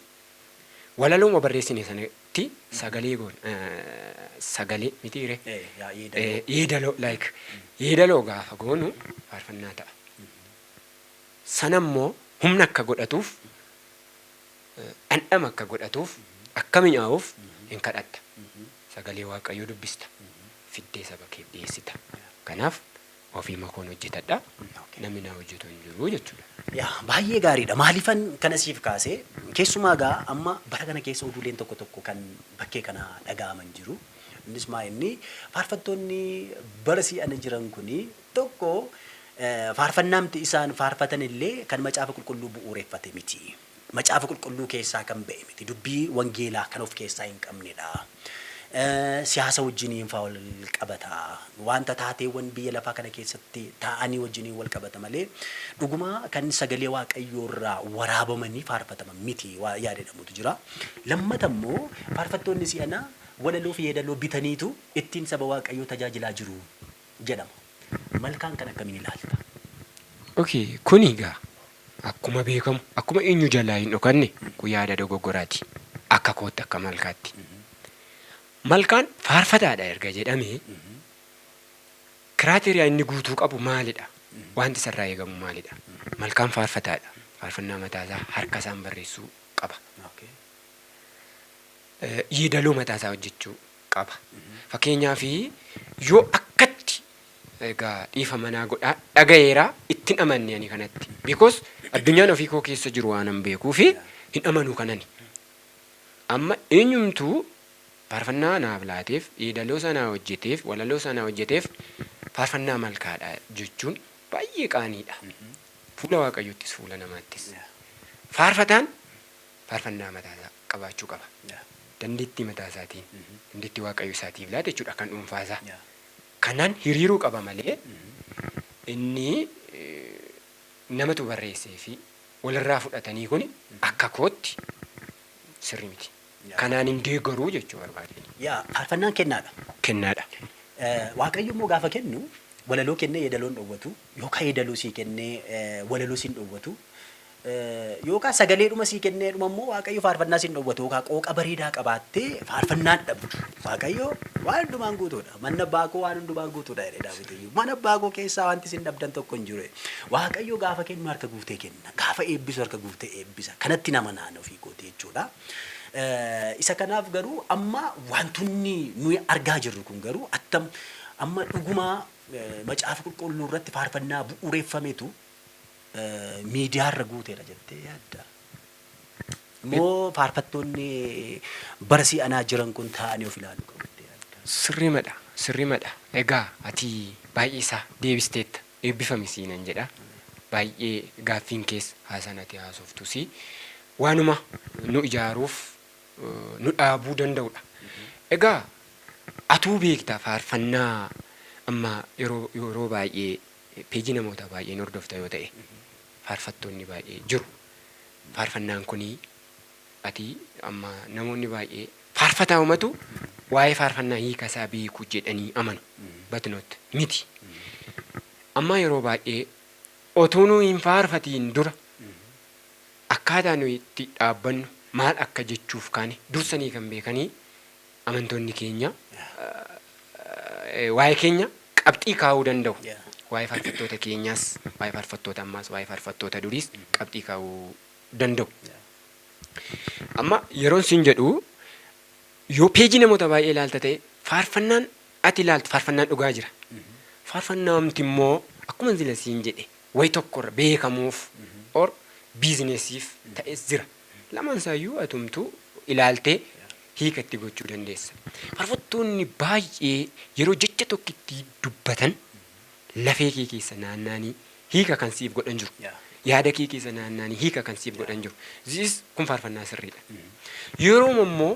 walalooma barreessine sanatti sagalee sagalee mitiire yeedaloo gaafa goonu faarfannaa ta'a. Sanammoo humna akka godhatuuf dhandhama akka godhatuuf akka mi'aawuuf hin kadhatta. Sagalee waaqayyoo dubbista. Fiddee saba kee dhiyeessita. Kanaaf ofii makoon hojjetadha. Namni naa hojjetu hin jiru jechuudha. Baay'ee gaariidha. Maaliifan kana siif kaasee keessumaa gaa amma bara kana keessa oduuleen tokko kan bakkee kana dhaga'aman jiru. Innis maa inni faarfattoonni bara si'ana jiran kuni tokko faarfannaamti isaan faarfatan illee kan macaafa qulqulluu bu'uureffate miti. Macaafa qulqulluu keessaa kan ba'e miti. Dubbii wangeelaa kan of keessaa hin qabnedha. Siyaasa wajjiniin fa'aa wal qabata. Wanta taateewwan biyya lafaa kana keessatti taa'anii wajjiniin wal qabata malee dhuguma kan sagalee waaqayyoo irraa waraabamanii faarfataman miti yaadamutu jira. Lammata immoo faarfattoonni si'ana walaloo fi yeedaloo bitaniitu ittiin saba waaqayyoo tajaajilaa jiru jedhama. Malkaan kan akkamiin ilaalta? Okay, kuni egaa akkuma beekamu akkuma eenyu jalaa hin dhokanne kun yaada dogoggoraati. Akka kootti akka malkaatti. Malkaan faarfataadha erga jedhamee kiraateriyaa inni guutuu qabu maalidha? Wanti sarraa eegamu maalidha? Malkaan faarfataadha. Faarfannaa mataasaa harka isaan barreessuu qaba. Yeedaloo mataasaa hojjechuu qaba. Fakkeenyaaf yoo akkatti egaa dhiifa manaa godhaa dhagayeeraa ittiin amanne ani kanatti. Because addunyaan ofii koo keessa jiru waan hin beekuu fi hin amanuu kanani. Amma eenyumtuu faarfannaa naaf laateef, yeedaloo sanaa hojjeteef, walaloo sanaa hojjeteef faarfannaa malkaadha jechuun baay'ee qaaniidha. Fuula waaqayyoottis fuula namaattis. Faarfataan faarfannaa mataasaa qabaachuu qaba. Dandeettii mataasaatiin, dandeettii waaqayyo isaatiif laata jechuudha kan dhuunfaasaa. Kanaan hiriiruu qaba malee inni namatu barreessee fi walirraa fudhatanii kun akka kootti sirri miti. Kanaan hin deeggaruu jechuu barbaadeni. Faarfannaan kennaadha. Kennaadha. Waaqayyo immoo gaafa kennu walaloo kennee yeedaloon dhoowwatu yookaan yeedaloo sii kennee walaloo siin dhoowwatu yookaan sagaleedhuma sii kennee dhuma immoo waaqayyo faarfannaa siin dhoowwatu yookaan qooqa bareedaa qabaattee faarfannaan dhabdu. Waaqayyo waan hundumaan guutuudha. Manni abbaa koo waan hundumaan guutuudha jedhee Daawit. Mana abbaa koo keessaa wanti siin dhabdan tokko hin jiru. Waaqayyo gaafa kennu harka guutee kenna. Gaafa eebbisu harka guutee eebbisa. Kanatti nama naannoo ofii gootee jechuudha. Isa kanaaf garuu amma wantoonni nuyi argaa jirru kun garuu attam amma dhuguma macaafa qulqulluu irratti faarfannaa bu'uureffametu miidiyaa irra guuteera jettee yaadda. Moo faarfattoonni bara si'anaa jiran kun taa'anii of ilaaluu qabu jettee yaadda. Sirrimadha. Sirrimadha. Egaa ati baay'ee isaa deebisteetta eebbifame siinan jedha. Baay'ee gaaffiin keessa haasaan ati haasoftus waanuma nu ijaaruuf nu dhaabuu danda'udha. Egaa atuu beektaa faarfannaa amma yeroo baay'ee peejii namoota baay'een hordofta yoo ta'e faarfattoonni baay'ee jiru. Faarfannaan kunii ati amma namoonni baay'ee faarfataa uumatu waa'ee faarfannaa hiika isaa beekuu jedhanii amanu. Batnoot miti. Amma yeroo baay'ee otoo nu hin faarfatiin dura akkaataa nuyi itti dhaabbannu maal akka jechuuf kaane dursanii kan beekanii amantoonni keenya waa'ee keenya qabxii kaa'uu danda'u. Waa'ee faarfattoota keenyaas, waa'ee faarfattoota ammaas, waa'ee faarfattoota duriis qabxii kaa'uu danda'u. Amma yeroon siin jedhu yoo peejii namoota baay'ee ilaalta ta'e faarfannaan ati ilaaltu faarfannaan dhugaa jira. Faarfannaamti immoo akkuma zila siin jedhe wayi tokkorra beekamuuf or biizinesiif ta'es jira. Lamaan isaayyuu atumtu ilaaltee hiika itti gochuu dandeessa. Faarfattoonni baay'ee yeroo jecha tokkitti dubbatan lafee kee keessa naannanii hiika kan siif godhan jiru. Yaada kee keessa naannanii hiika kan siif godhan jiru. Zis kun faarfannaa sirriidha. Yeroo immoo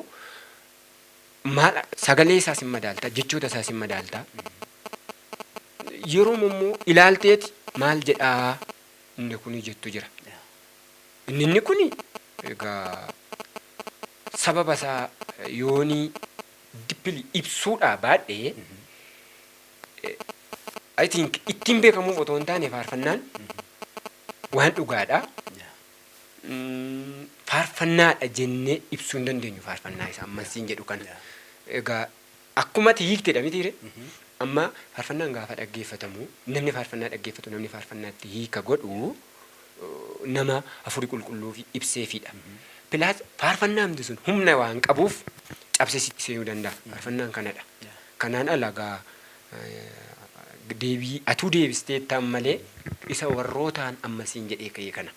maal sagalee isaas hin madaalta, jechoota isaas hin madaalta. Yeroo immoo ilaalteeti maal jedhaa inni kuni jettu jira. Inni kuni egaa sababa isaa yoonii dippili ibsuudhaa baadhee I think ittiin beekamuuf otoo hin taane faarfannaan waan dhugaadha. Faarfannaadha jennee ibsuu hin dandeenyu faarfannaa isaa ammasiin jedhu kana. Egaa akkumatti hiiktedha mitiire. Amma faarfannaan gaafa dhaggeeffatamu namni faarfannaa dhaggeeffatu namni faarfannaatti hiika godhu nama afurii qulqulluu fi ibseefidha. Pilaas faarfannaamti sun humna waan qabuuf cabsee sitti seenuu danda'a. Faarfannaan kanadha. Kanaan alagaa deebii atuu deebistee ta'an malee isa warrootaan ammasiin jedhee ka'ee kana.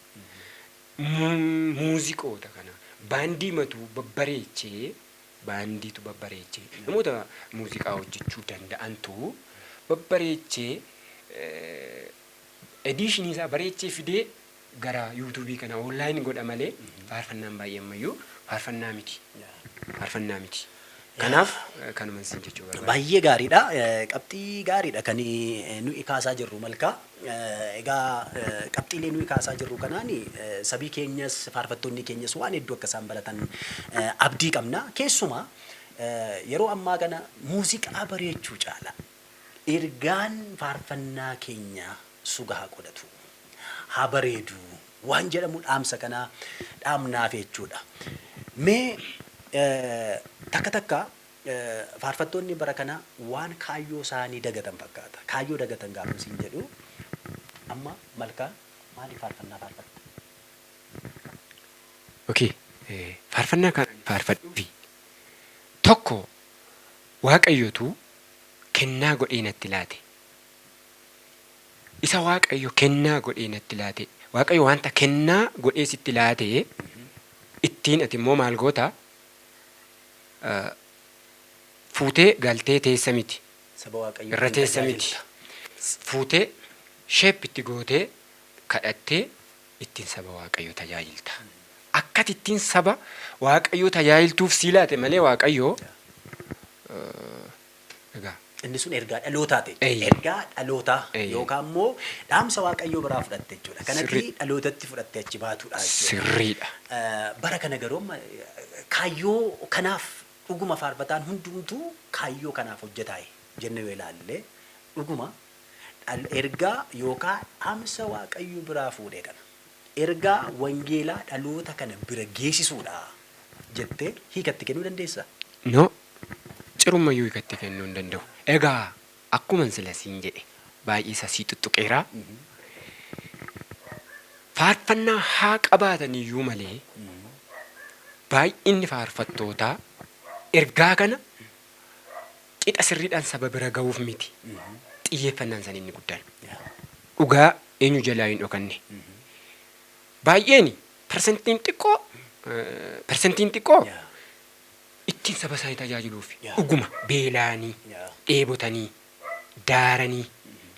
Muuziqoota kana baandii matuu babbareechee baandiitu babbareechee namoota muuziqaa hojjechuu danda'antu babbareechee ediishinii isaa bareechee fidee gara yuutuubii kana onlaayinii godha malee faarfannaan baay'ee ammayyuu faarfannaa miti. Faarfannaa miti. Kanaaf kanuman siin jechuu barbaada. Baay'ee gaariidha. Qabxii gaariidha kan nuyi kaasaa jirru malkaa. Egaa qabxiilee nuyi kaasaa jirru kanaan sabii keenyas faarfattoonni keenyas waan hedduu akka isaan baratan abdii qabna. Keessumaa yeroo ammaa kana muuziqaa bareechuu caala ergaan faarfannaa keenya suga haa godhatu haa bareedu waan jedhamu dhaamsa kanaa dhaamnaaf jechuudha. Mee takka faarfattoonni bara kana waan kaayyoo isaanii dagatan fakkaata. Kaayyoo dagatan gaafa siin jedhu amma malkaa maaliif faarfannaa faarfatta? Okay. Faarfannaa kan faarfadhuufi tokko Waaqayyotu kennaa godhee natti laate. Isa Waaqayyo kennaa godhee natti laate. Waaqayyo wanta kennaa godhee sitti laate ittiin ati immoo maal goota? Fuutee galtee teessa miti. Saba Waaqayyoo Irra teessa miti. Fuutee sheepitti gootee kadhattee ittiin saba Waaqayyoo tajaajilta. Akkati ittiin saba Waaqayyoo tajaajiltuuf sii laate malee Waaqayyoo egaa inni sun ergaa dhalootaati. Eeyyi. Ergaa dhalootaa Eeyyi. yookaan immoo dhaamsa Waaqayyoo biraa fudhatte jechuudha. Kanatti Sirrii. dhalootatti fudhatte achi baatudha jechuudha. sirriidha. Bara kana garuu kaayyoo kanaaf dhuguma faarfataan hundumtuu kaayyoo kanaaf hojjetaa jennee yoo ilaalle dhuguma ergaa yookaan dhaamsa Waaqayyoo biraa fuudhee kana ergaa wangeelaa dhaloota kana bira geessisuudha jettee hiikatti kennuu dandeessaa? No, cirummayyuu hiikatti kennuu hin danda'u. Egaa akkuma sila siin jedhe baay'ee isa sii tuttuqeeraa. Faarfannaa haa qabaatan iyyuu malee baay'inni faarfattootaa ergaa kana qixa sirriidhaan saba bira ga'uuf miti. Xiyyeeffannaan isaanii inni guddaan. Dhugaa eenyu jalaa hin dhokanne. Baay'een persentiin xiqqoo ittiin saba isaanii tajaajiluuf dhuguma beelaanii, dheebotanii, daaranii,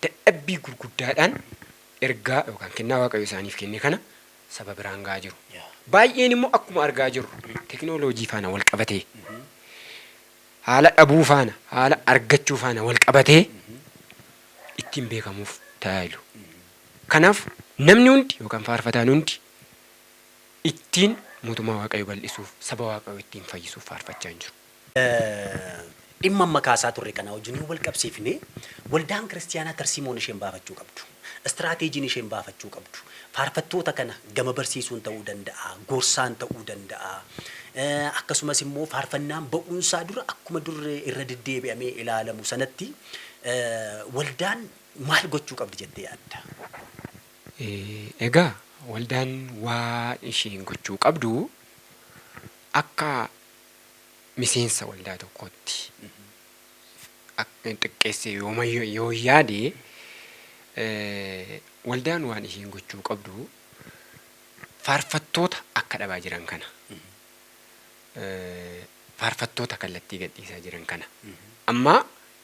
dadhabbii gurguddaadhaan ergaa yookaan kennaa Waaqayyo isaaniif kenne kana saba biraan ga'aa jiru. Baay'een immoo akkuma argaa jirru teknooloojii faana wal qabatee haala dhabuu faana haala argachuu faana wal qabatee ittiin beekamuuf tajaajilu. Kanaaf namni hundi yookaan faarfataan hundi ittiin mootummaa Waaqayyo bal'isuuf saba Waaqayyo ittiin fayyisuuf faarfachaa hin jiru. Dhimma amma kaasaa turre kana wajjin wal qabsiifne waldaan kiristiyaanaa tarsiimoon isheen baafachuu qabdu. Istiraateejiin isheen baafachuu qabdu. Faarfattoota kana gama barsiisuun ta'uu danda'a, gorsaan ta'uu danda'a. Akkasumas immoo faarfannaan ba'uunsaa dura akkuma durre irra deddeebi'amee ilaalamu sanatti waldaan maal gochuu qabdi jettee yaadda? Egaa waldaan waa isheen gochuu qabdu akka miseensa waldaa tokkotti xiqqeessee yoo yaade waldaan waan isheen gochuu qabdu faarfattoota akka dhabaa jiran kana faarfattoota kallattii gadhiisaa jiran kana amma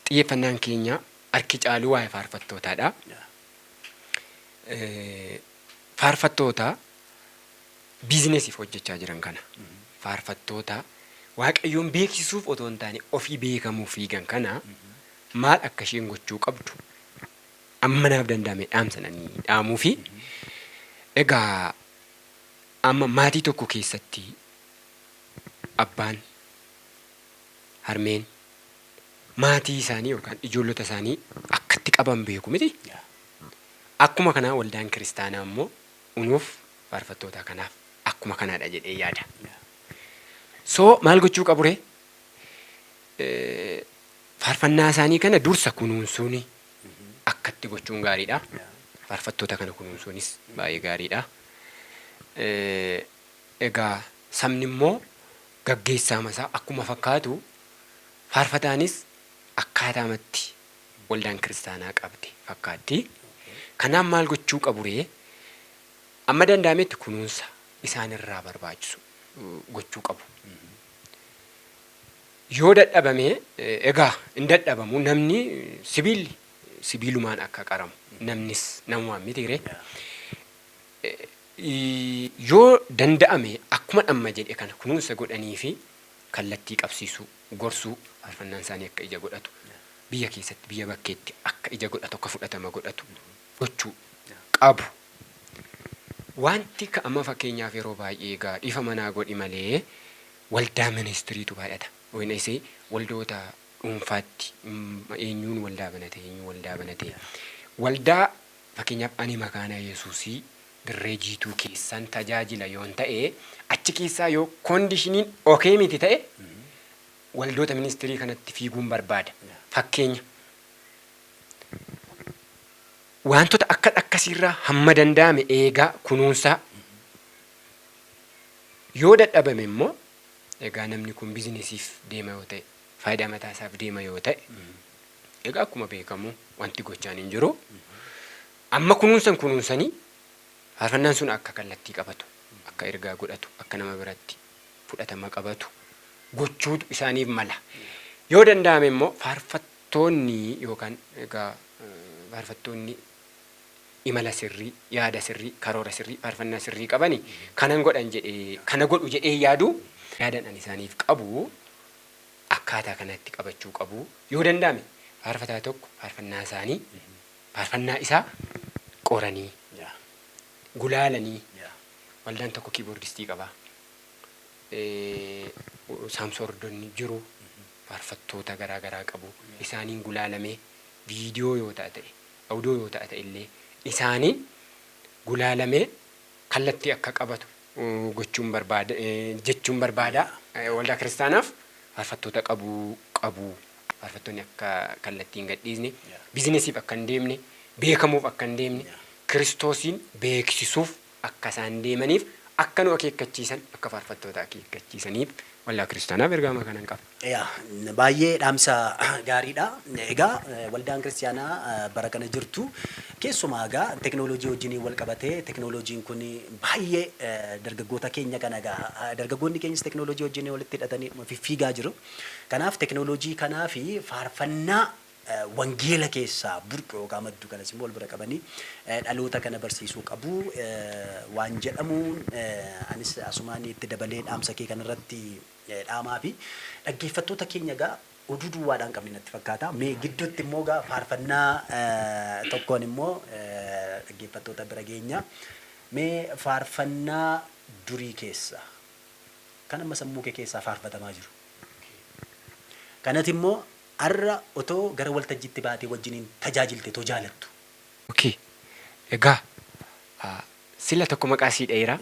xiyyeeffannaan keenya harki caaluu waa'ee faarfattootaadha. Faarfattoota biizinesiif hojjechaa jiran kana faarfattoota Waaqayyoon beeksisuuf otoo hin taane ofii beekamuuf fiigan kana maal akka isheen gochuu qabdu amma naaf danda'ame dhaamsananii dhaamuu fi egaa amma maatii tokko keessatti abbaan harmeen maatii isaanii yookaan ijoollota isaanii akkatti qaban beeku miti. Akkuma kanaa waldaan kiristaanaa immoo unuuf faarfattoota kanaaf akkuma kanaadha jedhee yaada. So maal gochuu qabu ree? Faarfannaa isaanii kana dursa kunuunsuun akkatti gochuun gaariidha. Faarfattoota kana kunuunsuunis baay'ee gaariidha. Egaa sabni immoo gaggeessaa masaa akkuma fakkaatu faarfataanis akkaataamatti waldaan kiristaanaa qabdi fakkaatti. Kanaaf maal gochuu qabu ree? Amma danda'ametti kunuunsa isaanirraa barbaachisu gochuu qabu. yoo dadhabame egaa hin dadhabamu namni sibiilumaan akka qaramu namnis namumaan mitiire yoo danda'ame akkuma dhamma jedhe kana kunuunsa godhanii fi kallattii qabsiisuu gorsuu faarfannaan isaanii akka ija godhatu biyya keessatti biyya bakkeetti akka ija godhatu akka fudhatama godhatu gochuu qabu. Wanti amma fakkeenyaaf yeroo baay'ee egaa dhiifa manaa godhi malee waldaa ministiriitu baay'ata. Wayna isee waldoota dhuunfaatti eenyuun waldaa banate waldaa fakkeenyaaf ani makaana Yesuusii dirree jiituu keessan tajaajila yoon ta'e achi keessaa yoo koondishiniin okee miti ta'e waldoota ministirii kanatti fiiguun barbaada. Fakkeenya wantoota akkasiirraa hamma danda'ame eegaa kunuunsaa yoo dadhabame immoo egaa namni kun bizinesiif deema yoo ta'e faayidaa mataa isaaf deema yoo ta'e egaa akkuma beekamu wanti gochaan hin jiru amma kunuunsanii faarfannaan sun akka kallattii qabatu akka ergaa godhatu akka nama biratti fudhatama qabatu gochuutu isaaniif mala yoo danda'ame immoo faarfattoonni yookaan egaa faarfattoonni imala sirrii yaada sirrii karoora sirrii faarfannaa sirrii qabani kana godhu jedhee yaadu yaadan ani isaaniif qabu akkaataa kanatti qabachuu qabu yoo danda'ame faarfataa tokko faarfannaa isaa qoranii gulaalanii waldaan tokko kiiboordistii qaba saamsordonni jiru faarfattoota garaa qabu isaaniin gulaalamee viidiyoo yoo ta'e audio yoo ta'e illee isaaniin gulaalamee kallattii akka qabatu jechuun barbaada waldaa kiristaanaaf faarfattoota qabu faarfattoonni akka kallattiin gadhiisne bizinesiif akka hin deemne beekamuuf akka hin deemne kiristoosiin beeksisuuf akka isaan deemaniif akka nu akeekkachiisan akka faarfattoota akeekkachiisaniif waldaa kiristaanaaf ergama kanan qaba. Baay'ee dhaamsa gaariidha. Egaa waldaan kiristaanaa bara kana jirtu keessumaa egaa teknooloojii wajjin wal qabatee teknooloojiin kun baay'ee dargaggoota keenya kana egaa dargaggoonni keenyas teknooloojii wajjin walitti hidhatanii fiigaa jiru. Kanaaf teknooloojii kanaa fi faarfannaa wangeela keessaa burqu yookaan maddu kanas immoo wal bira qabanii dhaloota kana barsiisuu qabu waan jedhamuun anis asumaan itti dabalee dhaamsa kee kanarratti dhaamaa fi dhaggeeffattoota keenya egaa oduu duwwaadhaan qabni natti fakkaata. Mee gidduutti immoo egaa faarfannaa tokkoon immoo dhaggeeffattoota bira geenya. Mee faarfannaa durii keessa kan amma sammuu kee keessaa faarfatamaa jiru. Kanatti immoo arra otoo gara waltajjiitti baatee wajjiniin tajaajilte too jaalattu. Okay. Egaa sila tokko maqaa sii dheeraa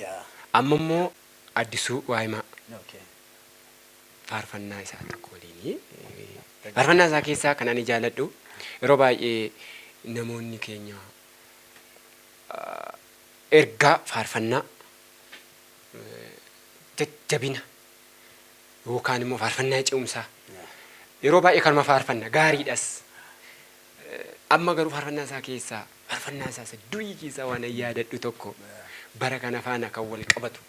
amma immoo Addisuu Waayimaa faarfannaa isaa tokko waliin faarfannaa isaa keessaa kan ani jaaladhu yeroo baay'ee namoonni keenya ergaa faarfannaa jajjabina yookaan immoo faarfannaa ce'umsaa yeroo baay'ee kanuma faarfanna gaariidhas amma garuu faarfannaa isaa keessaa faarfannaa isaa durii keessaa waan yaadadhu tokko bara kana faana kan wal qabatu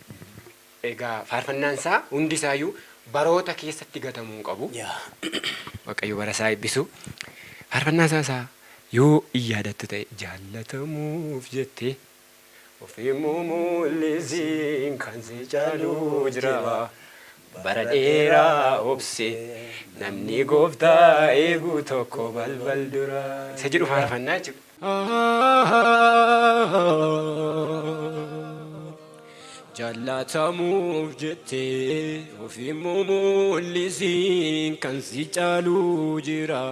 egaa faarfannaan isaa hundi isaayyuu baroota keessatti gatamuu qabu waaqayyo bara isaa eebbisu faarfannaa isaa yoo yaadattu ta'e jaallatamuuf jettee ofimmoo mul'isiin kan si caaluu jira bara dheeraa obse namni gooftaa eegu tokko balbal dura isa jedhu faarfannaa jechuudha. Jaallatamuuf jettee ofimmoo mul'isiin kan si caaluu jira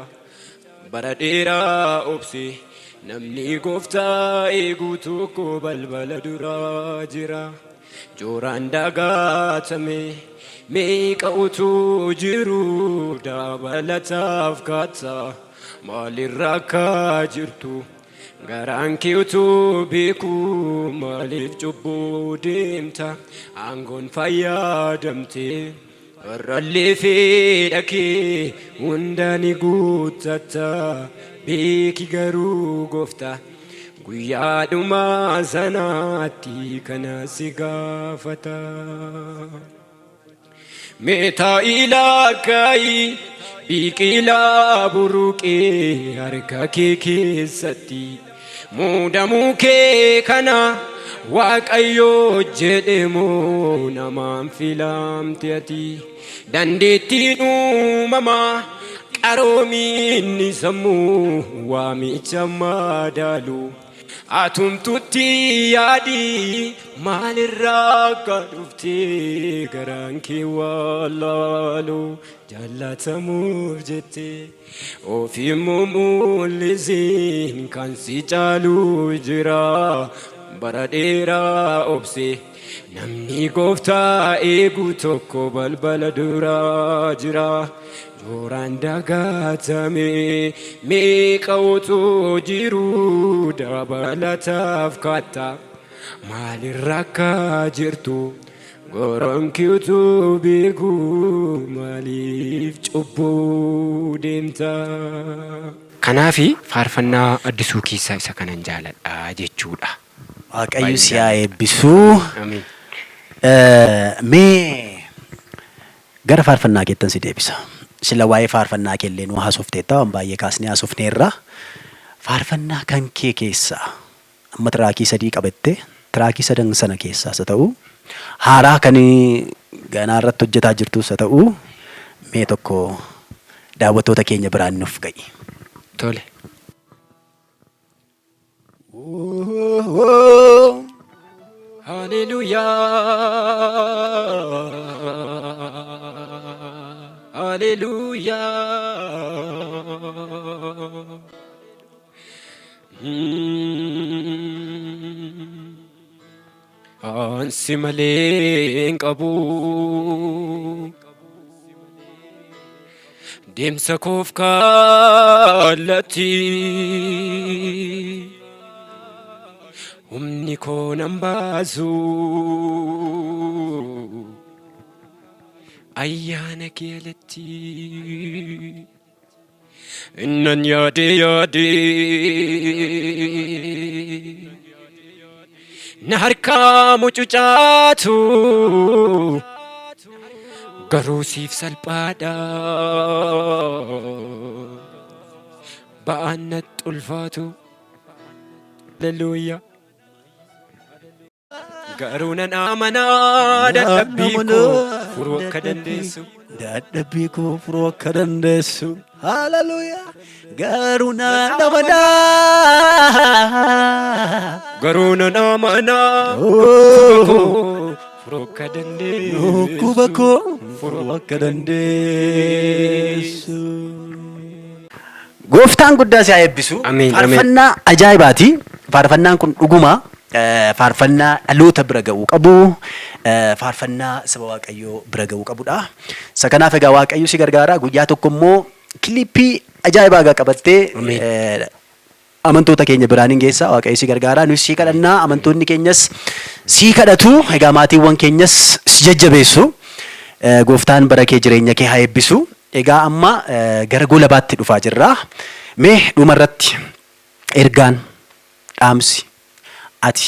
bara dheeraa obse namni gooftaa eegu tokko balbala dura jira jooraan dagaatame meeqa utuu jiru dabalataaf kaata maalirra akka jirtu garaan kee utuu beeku maaliif cubbuu deemta aangoon fayyadamte irrallee fedha kee hunda ni guuttata beeki garuu gooftaa guyyaa dhumaa sanaatti kana si gaafata. meetaa'ii laakkaa'ii biqilaa buruqee harka kee keessatti muudamuu kee kana Waaqayyoo jedhemu namaan filamte ati dandeettiin uumamaa qaroominni sammuu waamicha madaalu atumtutti yaadi maalirraa akka dhufte garaan kee wallaalu jaallatamuuf jette ofimmoo mul'isiin kan si caalu jira bara dheeraa obse namni gooftaa eegu tokko balbala dura jira jooraan dagatame meeqa otoo jiru dabalataaf katta maalirra akka jirtu goronkiutu beeku maaliif cubbuu deemta. Kanaafi faarfannaa addisuu keessaa isa kanan jaaladha jechuudha. Waaqayyo si haa eebbisuu. Amiin. Mee gara faarfannaa keettan si deebisa. Sila waa'ee faarfannaa keellee nu haasofteetta waan baay'ee kaasnee haasofneerra. Faarfannaa kan kee keessaa amma tiraakii 3 qabatte tiraakii 3 sana keessaas haa ta'u haaraa kan ganaa irratti hojjetaa jirtus haa ta'u mee tokko daawwattoota keenya biraan nuuf ga'i. Tole. Hallelujah. Ansi malee hin qabu deemsa koof kaallatti humni koo nan baasu ayyaana kee alatti innan yaade na harkaa mucucaatu garuu siif salphaadha ba'aan natti ulfaatu. Hallelujah. Garuu nan amanaa dadhabbii koo furuu akka dandeessu. Dadhabbii koo furuu akka dandeessu. Hallelujah. Garuu nan amanaa. Garuu nan amanaa furuu akka dandeessu. Dhukkuba koo furuu akka dandeessu. Gooftaan guddaa si haa eebbisu. Amiin, Faarfannaa ajaa'ibaati. Faarfannaan kun dhuguma faarfannaa dhaloota bira ga'uu qabu. Faarfannaa saba Waaqayyoo bira ga'uu qabudha. Isa kanaaf egaa Waaqayyo si gargaara. Guyyaa tokko immoo kilippii ajaa'ibaa qabattee amantoota keenya biraan hin geessa. Waaqayyo si gargaara. Nus si kadhannaa. Amantoonni keenyas si kadhatu. Egaa maatiiwwan keenyas si jajjabeessu. Gooftaan bara kee jireenya kee haa eebbisu. Egaa amma gara golabaatti dhufaa jirra. Mee dhumarratti ergaan dhaamsi ati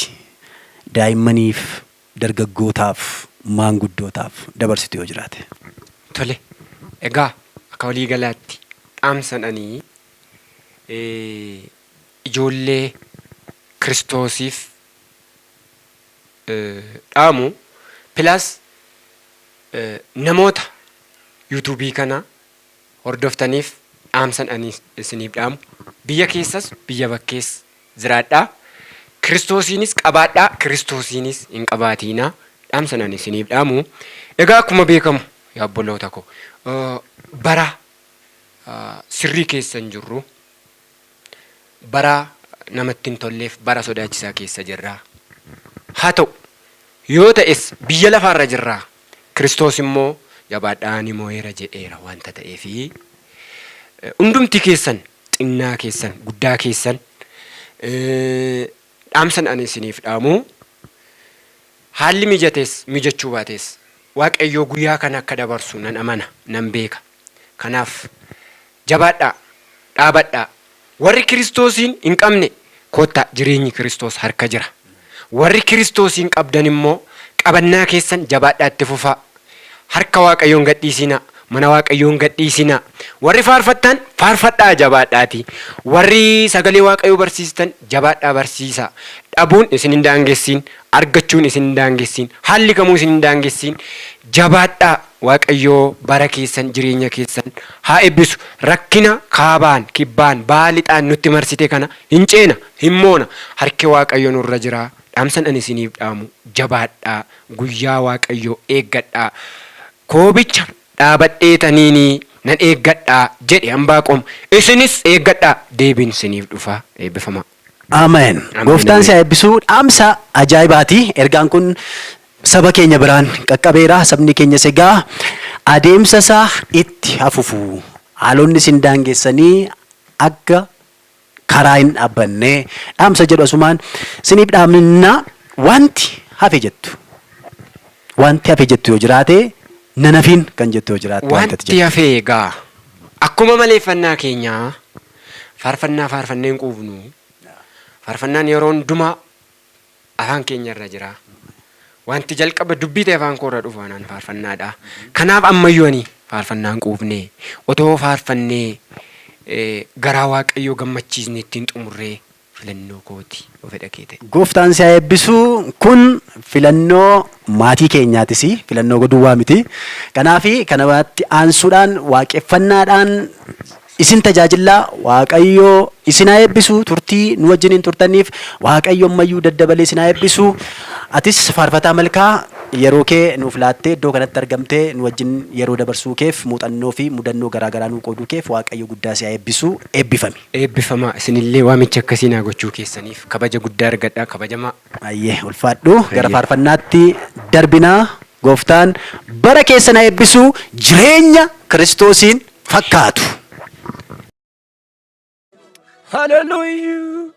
daa'immaniif dargaggootaaf maanguddootaaf dabarsitu yoo jiraate. Tole. Egaa akka walii galaatti dhaamsananii ijoollee Kiristoosiif dhaamu pilaas namoota yuutuubii kana hordoftaniif dhaamsananii isiniif dhaamu. Biyya keessas biyya bakkees jiraadhaa. Kiristoosiinis qabaadhaa. Kiristoosiinis hin qabaatiinaa. Dhaamsananii isiniif dhaamu. Egaa akkuma beekamu yaa obboloota koo bara sirrii keessa hin jirru. Bara namatti hin tolleef bara sodaachisaa keessa jirraa. Haa ta'u yoo ta'es biyya lafaarra jirraa. Kiristoos immoo jabaadhaa ni moo'eera jedheera wanta ta'eefi hundumti keessan xinnaa keessan guddaa keessan dhaamsan ani isiniif dhaamu haalli mijatees mijachuu baatees Waaqayyoo guyyaa kana akka dabarsu nan amana nan beeka. Kanaaf jabaadhaa dhaabadhaa. Warri Kiristoosiin hin qabne kottaa jireenyi Kiristoos harka jira. Warri Kiristoosiin qabdan immoo qabannaa keessan jabaadhaa itti fufaa. harka Waaqayyoon gadhiisinaa. Mana Waaqayyoon gadhiisinaa. Warri faarfattan faarfadhaa jabaadhaati. Warri sagalee Waaqayyoo barsiistan jabaadhaa barsiisaa. Dhabuun isin hin daangessin, argachuun isin hin daangessin, haalli kamuu isin hin daangessin. Jabaadhaa. Waaqayyoo bara keessan jireenya keessan haa eebbisu. Rakkina kaabaan kibbaan baalixaan nutti marsite kana hin ceena hin moona. Harki Waaqayyoo nurra jira. Dhaamsan ani isiniif dhaamu jabaadhaa. Guyyaa Waaqayyoo eeggadhaa. Koobicha dhaabadheetaniini nan eeggadhaa jedhe Anbaaqoom. Isinis eeggadhaa. Deebiin isiniif dhufa. Eebbifama. Ameen. Gooftaan si haa eebbisu. Dhaamsa ajaa'ibaati. Ergaan kun saba keenya biraan qaqqabeera. Sabni keenyas egaa adeemsa isaa itti hafufu. Haalonni isin daangessanii akka karaa hin dhaabbanne dhaamsa jedhu asumaan isiniif dhaamna. Wanti hafe jettu. Wanti hafe jettu yoo jiraate nanafiin kan jettu yoo jiraate wanti hafe egaa akkuma maleeffannaa keenyaa faarfannee hin quufnu. Faarfannaan yeroo hundumaa afaan keenya irra jira. Wanti jalqaba dubbii ta'e afaan koorra dhufu anaan faarfannaadha. Kanaaf ammayyuu ani faarfannaa hin quufne otoo faarfannee garaa Waaqayyoo gammachiisne ittiin xumurree filannoo kooti yoo fedha kee ta'e. Gooftaan si haa eebbisu. Kun filannoo maatii keenyaatis filannoo goduwwaa miti. Kanaafi kanatti aansuudhaan waaqeffannaadhaan isin tajaajillaa. Waaqayyoo isin haa eebbisu. Turtii nu wajjiniin turtaniif Waaqayyo ammayyuu daddabalee isin haa eebbisu. Atis faarfataa malkaa yeroo kee nuuf laattee iddoo kanatti argamtee nu wajjin yeroo dabarsuu keef muuxannoo fi mudannoo garaagaraa nuu qooduu keef Waaqayyo guddaa si haa eebbisu. Eebbifami. Eebbifama. Isinillee waamicha akkasii naa gochuu keessaniif kabaja guddaa argadhaa. Kabajamaa. Ayyee ulfaadhu. Gara faarfannaatti darbinaa. Gooftaan bara keessan haa eebbisu. Jireenya Kiristoosiin fakkaatu. Hallelujah.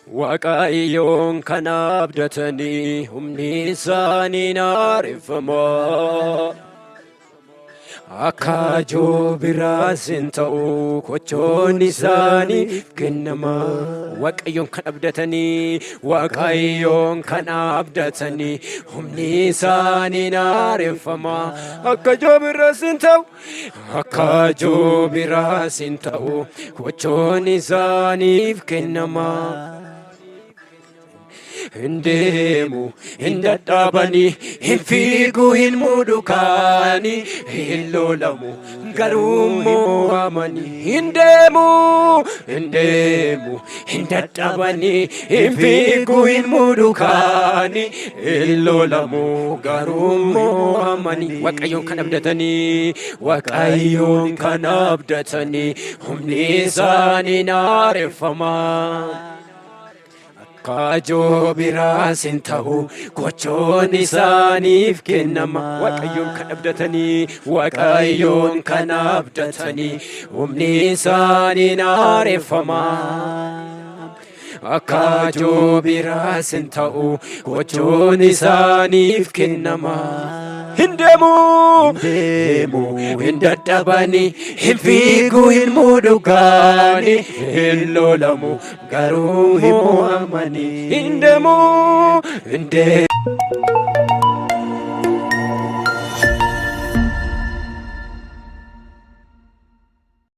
Waaqayyoon kan abdatanii humni isaanii naareffamaa. Akka joobiraas hin ta'u kochoon isaanii kennama. Waaqayyoon kan abdatanii Waaqayyoon kan abdatanii humni isaanii naareffama. Akka joobiraas hin ta'u kochoon isaaniif kennama. Hindeemu hin dadhabanii hin fiigu hin mudukaanii hin lolamu garuu mo'amanii. Hindeemu hin dadhabanii hin fiigu hin mudukaanii hin lolamu garuu mo'amanii. Waaqayyoon kan abdatanii humni isaanii naareffama. Akka joobiraas hin ta'u kochoon isaaniif kennama. Waaqayyoon kan abdatanii humni isaanii naareffama. Akka joobiraas hin ta'u kochoon isaaniif kennama. Hindeemu hin dadhabanii hin fiigu hin mudukaanii hin lolamu garuu hin mo'amanii. Hindeemu.